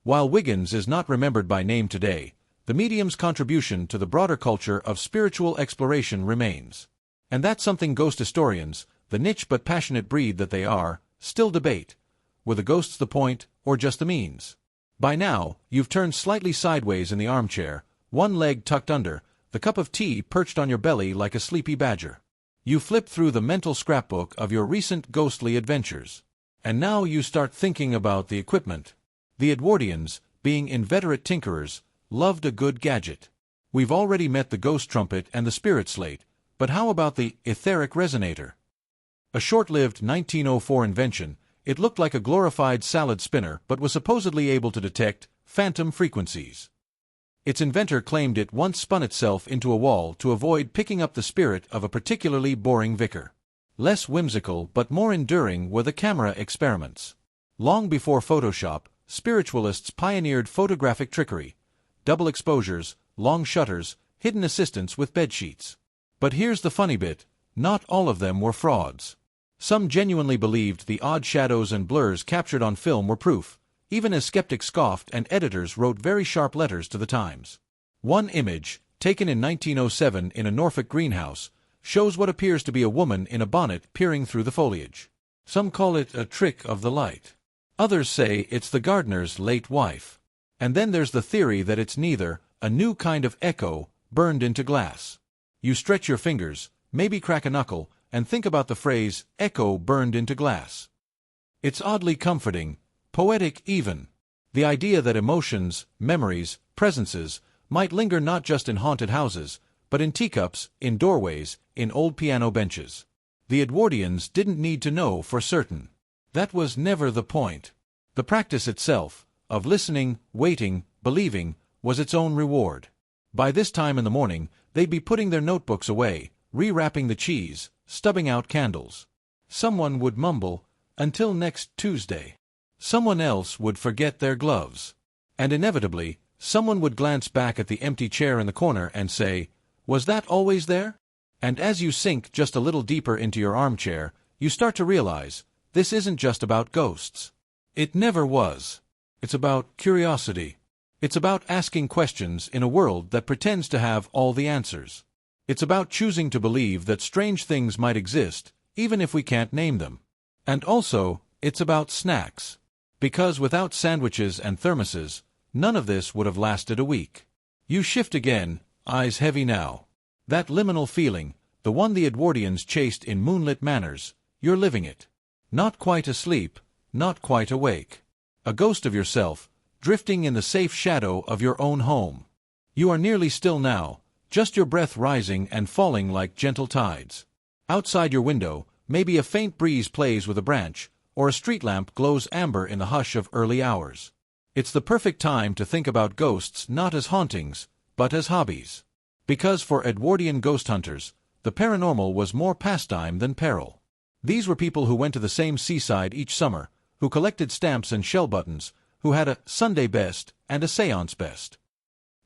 While Wiggins is not remembered by name today, the medium's contribution to the broader culture of spiritual exploration remains. And that's something ghost historians, the niche but passionate breed that they are, still debate. Were the ghosts the point, or just the means? By now, you've turned slightly sideways in the armchair, one leg tucked under, the cup of tea perched on your belly like a sleepy badger. You flip through the mental scrapbook of your recent ghostly adventures. And now you start thinking about the equipment. The Edwardians, being inveterate tinkerers, loved a good gadget. We've already met the ghost trumpet and the spirit slate, but how about the etheric resonator? A short-lived 1904 invention, it looked like a glorified salad spinner but was supposedly able to detect phantom frequencies. Its inventor claimed it once spun itself into a wall to avoid picking up the spirit of a particularly boring vicar. Less whimsical but more enduring were the camera experiments. Long before Photoshop, spiritualists pioneered photographic trickery, double exposures, long shutters, hidden assistants with bedsheets. But here's the funny bit, not all of them were frauds. Some genuinely believed the odd shadows and blurs captured on film were proof, even as skeptics scoffed and editors wrote very sharp letters to the Times. One image, taken in 1907 in a Norfolk greenhouse, shows what appears to be a woman in a bonnet peering through the foliage. Some call it a trick of the light. Others say it's the gardener's late wife. And then there's the theory that it's neither, a new kind of echo, burned into glass. You stretch your fingers, maybe crack a knuckle, and think about the phrase, echo burned into glass. It's oddly comforting, poetic even. The idea that emotions, memories, presences, might linger not just in haunted houses, but in teacups, in doorways, in old piano benches. The Edwardians didn't need to know for certain. That was never the point. The practice itself, of listening, waiting, believing, was its own reward. By this time in the morning, they'd be putting their notebooks away, rewrapping the cheese, stubbing out candles. Someone would mumble, "Until next Tuesday." Someone else would forget their gloves. And inevitably, someone would glance back at the empty chair in the corner and say, "Was that always there?" And as you sink just a little deeper into your armchair, you start to realize, this isn't just about ghosts. It never was. It's about curiosity. It's about asking questions in a world that pretends to have all the answers. It's about choosing to believe that strange things might exist, even if we can't name them. And also, it's about snacks. Because without sandwiches and thermoses, None of this would have lasted a week. You shift again, eyes heavy now. That liminal feeling, the one the Edwardians chased in moonlit manors, you're living it. Not quite asleep, not quite awake. A ghost of yourself, drifting in the safe shadow of your own home. You are nearly still now, just your breath rising and falling like gentle tides. Outside your window, maybe a faint breeze plays with a branch, or a street lamp glows amber in the hush of early hours. It's the perfect time to think about ghosts not as hauntings, but as hobbies. Because for Edwardian ghost hunters, the paranormal was more pastime than peril. These were people who went to the same seaside each summer, who collected stamps and shell buttons, who had a Sunday best and a séance best.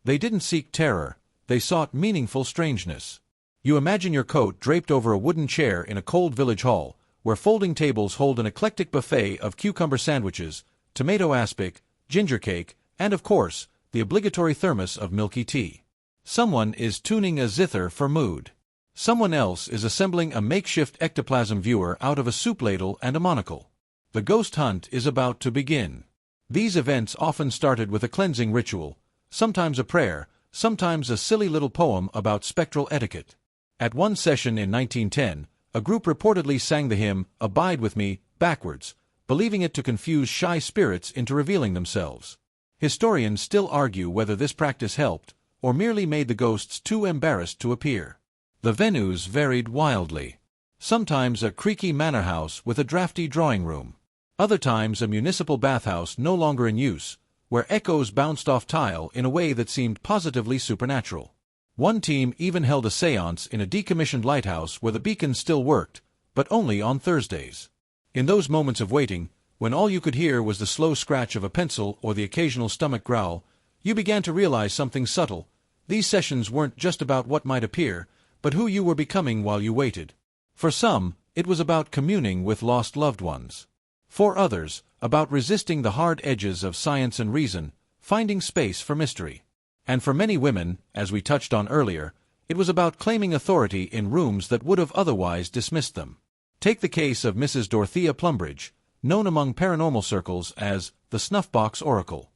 They didn't seek terror, they sought meaningful strangeness. You imagine your coat draped over a wooden chair in a cold village hall, where folding tables hold an eclectic buffet of cucumber sandwiches, tomato aspic, ginger cake, and of course, the obligatory thermos of milky tea. Someone is tuning a zither for mood. Someone else is assembling a makeshift ectoplasm viewer out of a soup ladle and a monocle. The ghost hunt is about to begin. These events often started with a cleansing ritual, sometimes a prayer, sometimes a silly little poem about spectral etiquette. At one session in 1910, a group reportedly sang the hymn, "Abide with Me," backwards, believing it to confuse shy spirits into revealing themselves. Historians still argue whether this practice helped, or merely made the ghosts too embarrassed to appear. The venues varied wildly. Sometimes a creaky manor house with a drafty drawing room. Other times a municipal bathhouse no longer in use, where echoes bounced off tile in a way that seemed positively supernatural. One team even held a séance in a decommissioned lighthouse where the beacons still worked, but only on Thursdays. In those moments of waiting, when all you could hear was the slow scratch of a pencil or the occasional stomach growl, you began to realize something subtle. These sessions weren't just about what might appear, but who you were becoming while you waited. For some, it was about communing with lost loved ones. For others, about resisting the hard edges of science and reason, finding space for mystery. And for many women, as we touched on earlier, it was about claiming authority in rooms that would have otherwise dismissed them. Take the case of Mrs. Dorothea Plumbridge, known among paranormal circles as the Snuffbox Oracle.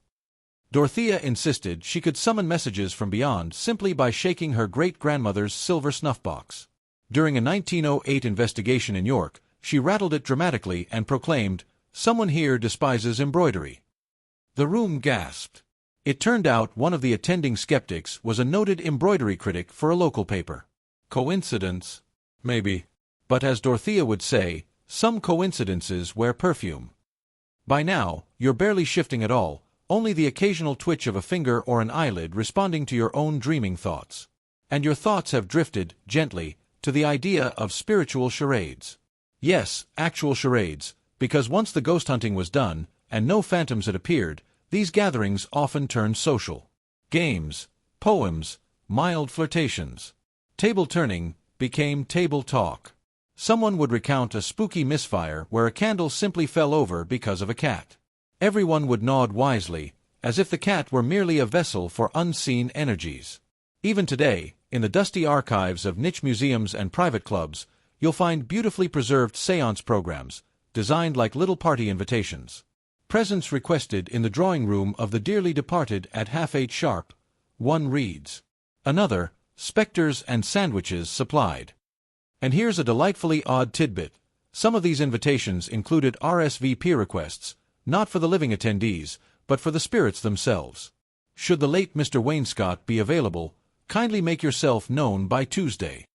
Dorothea insisted she could summon messages from beyond simply by shaking her great-grandmother's silver snuffbox. During a 1908 investigation in York, she rattled it dramatically and proclaimed, "Someone here despises embroidery." The room gasped. It turned out one of the attending skeptics was a noted embroidery critic for a local paper. Coincidence? Maybe. But as Dorothea would say, some coincidences wear perfume. By now, you're barely shifting at all, only the occasional twitch of a finger or an eyelid responding to your own dreaming thoughts. And your thoughts have drifted, gently, to the idea of spiritual charades. Yes, actual charades, because once the ghost hunting was done, and no phantoms had appeared, these gatherings often turned social. Games, poems, mild flirtations. Table turning became table talk. Someone would recount a spooky misfire where a candle simply fell over because of a cat. Everyone would nod wisely, as if the cat were merely a vessel for unseen energies. Even today, in the dusty archives of niche museums and private clubs, you'll find beautifully preserved séance programs, designed like little party invitations. Presents requested in the drawing room of the dearly departed at 8:30 sharp, one reads. Another, specters and sandwiches supplied. And here's a delightfully odd tidbit. Some of these invitations included RSVP requests, not for the living attendees, but for the spirits themselves. Should the late Mr. Wainscott be available, kindly make yourself known by Tuesday.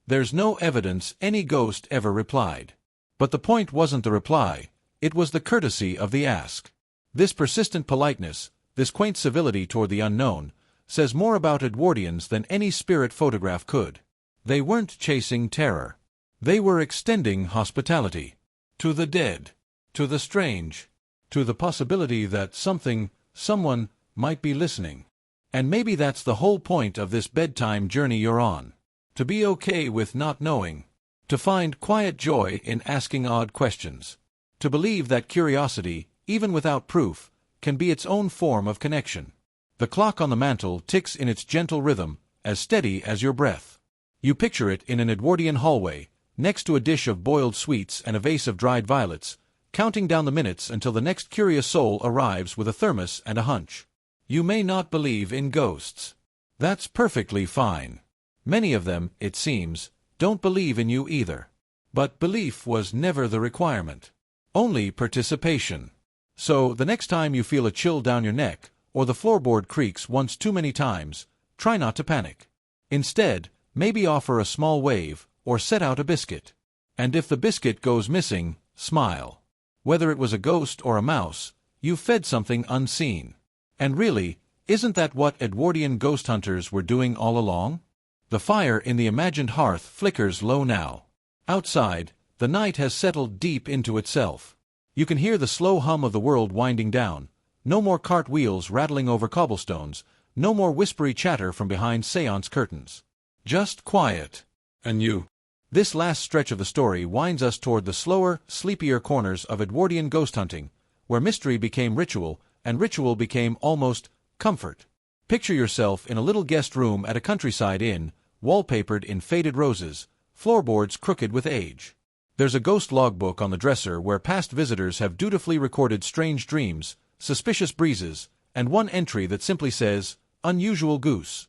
There's no evidence any ghost ever replied. But the point wasn't the reply, it was the courtesy of the ask. This persistent politeness, this quaint civility toward the unknown, says more about Edwardians than any spirit photograph could. They weren't chasing terror. They were extending hospitality. To the dead. To the strange. To the possibility that someone, might be listening. And maybe that's the whole point of this bedtime journey you're on. To be okay with not knowing. To find quiet joy in asking odd questions. To believe that curiosity, even without proof, can be its own form of connection. The clock on the mantel ticks in its gentle rhythm, as steady as your breath. You picture it in an Edwardian hallway, next to a dish of boiled sweets and a vase of dried violets, counting down the minutes until the next curious soul arrives with a thermos and a hunch. You may not believe in ghosts. That's perfectly fine. Many of them, it seems, don't believe in you either. But belief was never the requirement. Only participation. So, the next time you feel a chill down your neck, or the floorboard creaks once too many times, try not to panic. Instead, maybe offer a small wave, or set out a biscuit. And if the biscuit goes missing, smile. Whether it was a ghost or a mouse, you've fed something unseen. And really, isn't that what Edwardian ghost hunters were doing all along? The fire in the imagined hearth flickers low now. Outside, the night has settled deep into itself. You can hear the slow hum of the world winding down. No more cartwheels rattling over cobblestones, no more whispery chatter from behind seance curtains. Just quiet. And you. This last stretch of the story winds us toward the slower, sleepier corners of Edwardian ghost hunting, where mystery became ritual, and ritual became almost comfort. Picture yourself in a little guest room at a countryside inn, wallpapered in faded roses, floorboards crooked with age. There's a ghost logbook on the dresser where past visitors have dutifully recorded strange dreams, suspicious breezes, and one entry that simply says, "Unusual goose."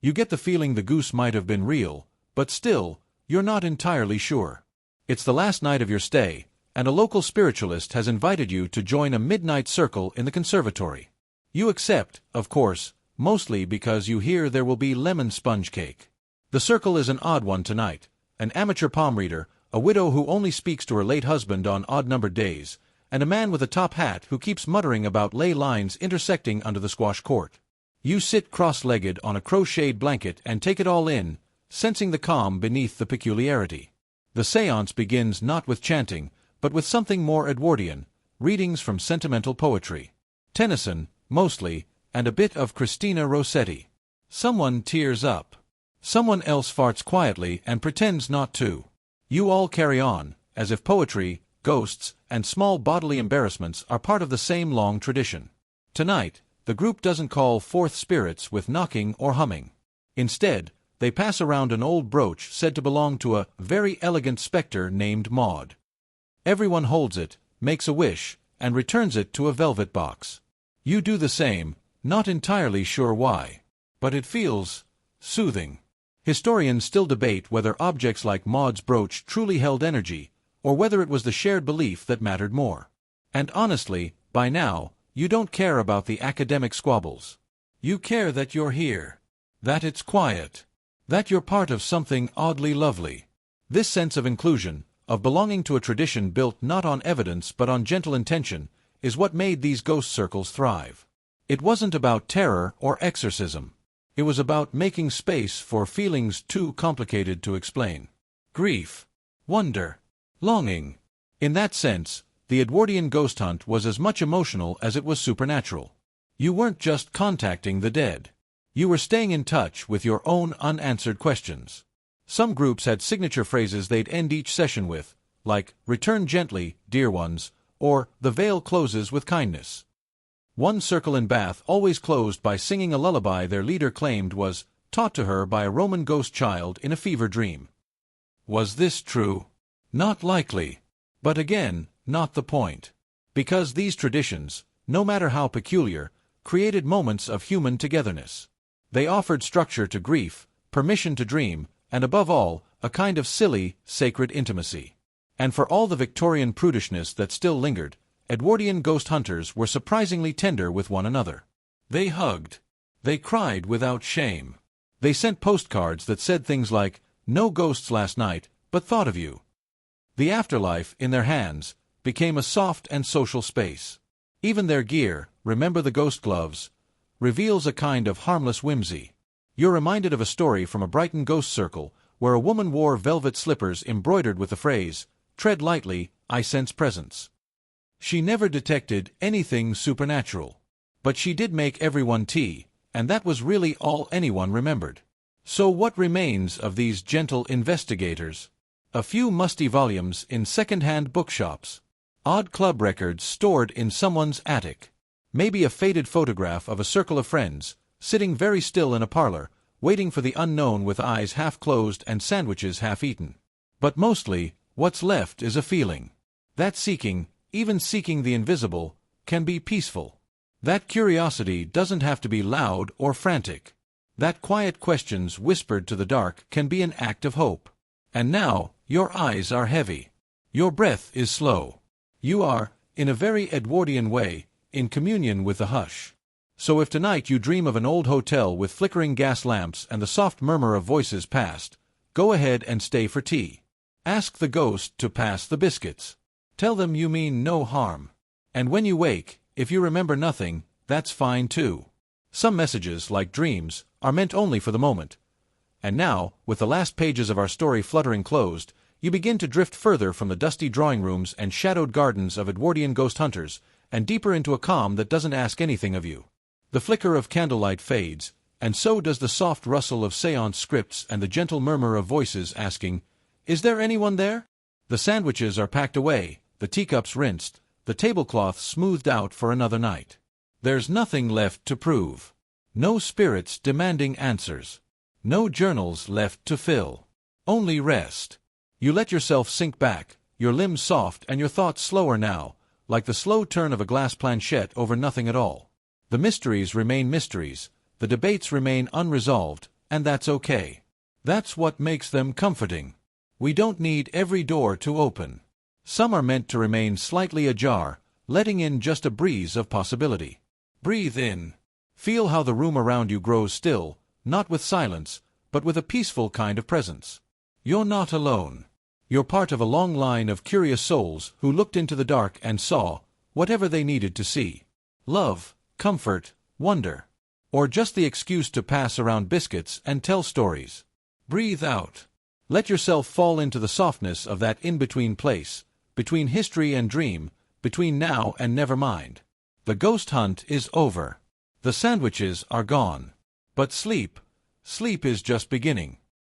You get the feeling the goose might have been real, but still, you're not entirely sure. It's the last night of your stay, and a local spiritualist has invited you to join a midnight circle in the conservatory. You accept, of course, mostly because you hear there will be lemon sponge cake. The circle is an odd one tonight. An amateur palm reader, a widow who only speaks to her late husband on odd-numbered days, and a man with a top hat who keeps muttering about ley lines intersecting under the squash court. You sit cross-legged on a crocheted blanket and take it all in, sensing the calm beneath the peculiarity. The séance begins not with chanting, but with something more Edwardian, readings from sentimental poetry. Tennyson, mostly, and a bit of Christina Rossetti. Someone tears up. Someone else farts quietly and pretends not to. You all carry on, as if poetry, ghosts, and small bodily embarrassments are part of the same long tradition. Tonight, the group doesn't call forth spirits with knocking or humming. Instead, they pass around an old brooch said to belong to a very elegant spectre named Maud. Everyone holds it, makes a wish, and returns it to a velvet box. You do the same, not entirely sure why. But it feels soothing. Historians still debate whether objects like Maud's brooch truly held energy, or whether it was the shared belief that mattered more. And honestly, by now, you don't care about the academic squabbles. You care that you're here. That it's quiet. That you're part of something oddly lovely. This sense of inclusion, of belonging to a tradition built not on evidence but on gentle intention, is what made these ghost circles thrive. It wasn't about terror or exorcism. It was about making space for feelings too complicated to explain. Grief, wonder, longing. In that sense, the Edwardian ghost hunt was as much emotional as it was supernatural. You weren't just contacting the dead. You were staying in touch with your own unanswered questions. Some groups had signature phrases they'd end each session with, like, "Return gently, dear ones," or "The veil closes with kindness." One circle in Bath always closed by singing a lullaby their leader claimed was taught to her by a Roman ghost child in a fever dream. Was this true? Not likely. But again, not the point. Because these traditions, no matter how peculiar, created moments of human togetherness. They offered structure to grief, permission to dream, and above all, a kind of silly, sacred intimacy. And for all the Victorian prudishness that still lingered, Edwardian ghost hunters were surprisingly tender with one another. They hugged. They cried without shame. They sent postcards that said things like, "No ghosts last night, but thought of you." The afterlife, in their hands, became a soft and social space. Even their gear, remember the ghost gloves, reveals a kind of harmless whimsy. You're reminded of a story from a Brighton ghost circle, where a woman wore velvet slippers embroidered with the phrase, "Tread lightly, I sense presence." She never detected anything supernatural. But she did make everyone tea, and that was really all anyone remembered. So what remains of these gentle investigators? A few musty volumes in second-hand bookshops. Odd club records stored in someone's attic. Maybe a faded photograph of a circle of friends, sitting very still in a parlor, waiting for the unknown with eyes half closed and sandwiches half eaten. But mostly, what's left is a feeling. That seeking, even seeking the invisible, can be peaceful. That curiosity doesn't have to be loud or frantic. That quiet questions whispered to the dark can be an act of hope. And now, your eyes are heavy. Your breath is slow. You are, in a very Edwardian way, in communion with the hush. So if tonight you dream of an old hotel with flickering gas lamps and the soft murmur of voices past, go ahead and stay for tea. Ask the ghost to pass the biscuits. Tell them you mean no harm. And when you wake, if you remember nothing, that's fine too. Some messages, like dreams, are meant only for the moment. And now, with the last pages of our story fluttering closed, you begin to drift further from the dusty drawing rooms and shadowed gardens of Edwardian ghost hunters, and deeper into a calm that doesn't ask anything of you. The flicker of candlelight fades, and so does the soft rustle of seance scripts and the gentle murmur of voices asking, "Is there anyone there?" The sandwiches are packed away, the teacups rinsed, the tablecloth smoothed out for another night. There's nothing left to prove. No spirits demanding answers. No journals left to fill. Only rest. You let yourself sink back, your limbs soft and your thoughts slower now, like the slow turn of a glass planchette over nothing at all. The mysteries remain mysteries, the debates remain unresolved, and that's okay. That's what makes them comforting. We don't need every door to open. Some are meant to remain slightly ajar, letting in just a breeze of possibility. Breathe in. Feel how the room around you grows still, not with silence, but with a peaceful kind of presence. You're not alone. You're part of a long line of curious souls who looked into the dark and saw whatever they needed to see. Love, comfort, wonder. Or just the excuse to pass around biscuits and tell stories. Breathe out. Let yourself fall into the softness of that in-between place, between history and dream, between now and never mind. The ghost hunt is over. The sandwiches are gone. But sleep is just beginning.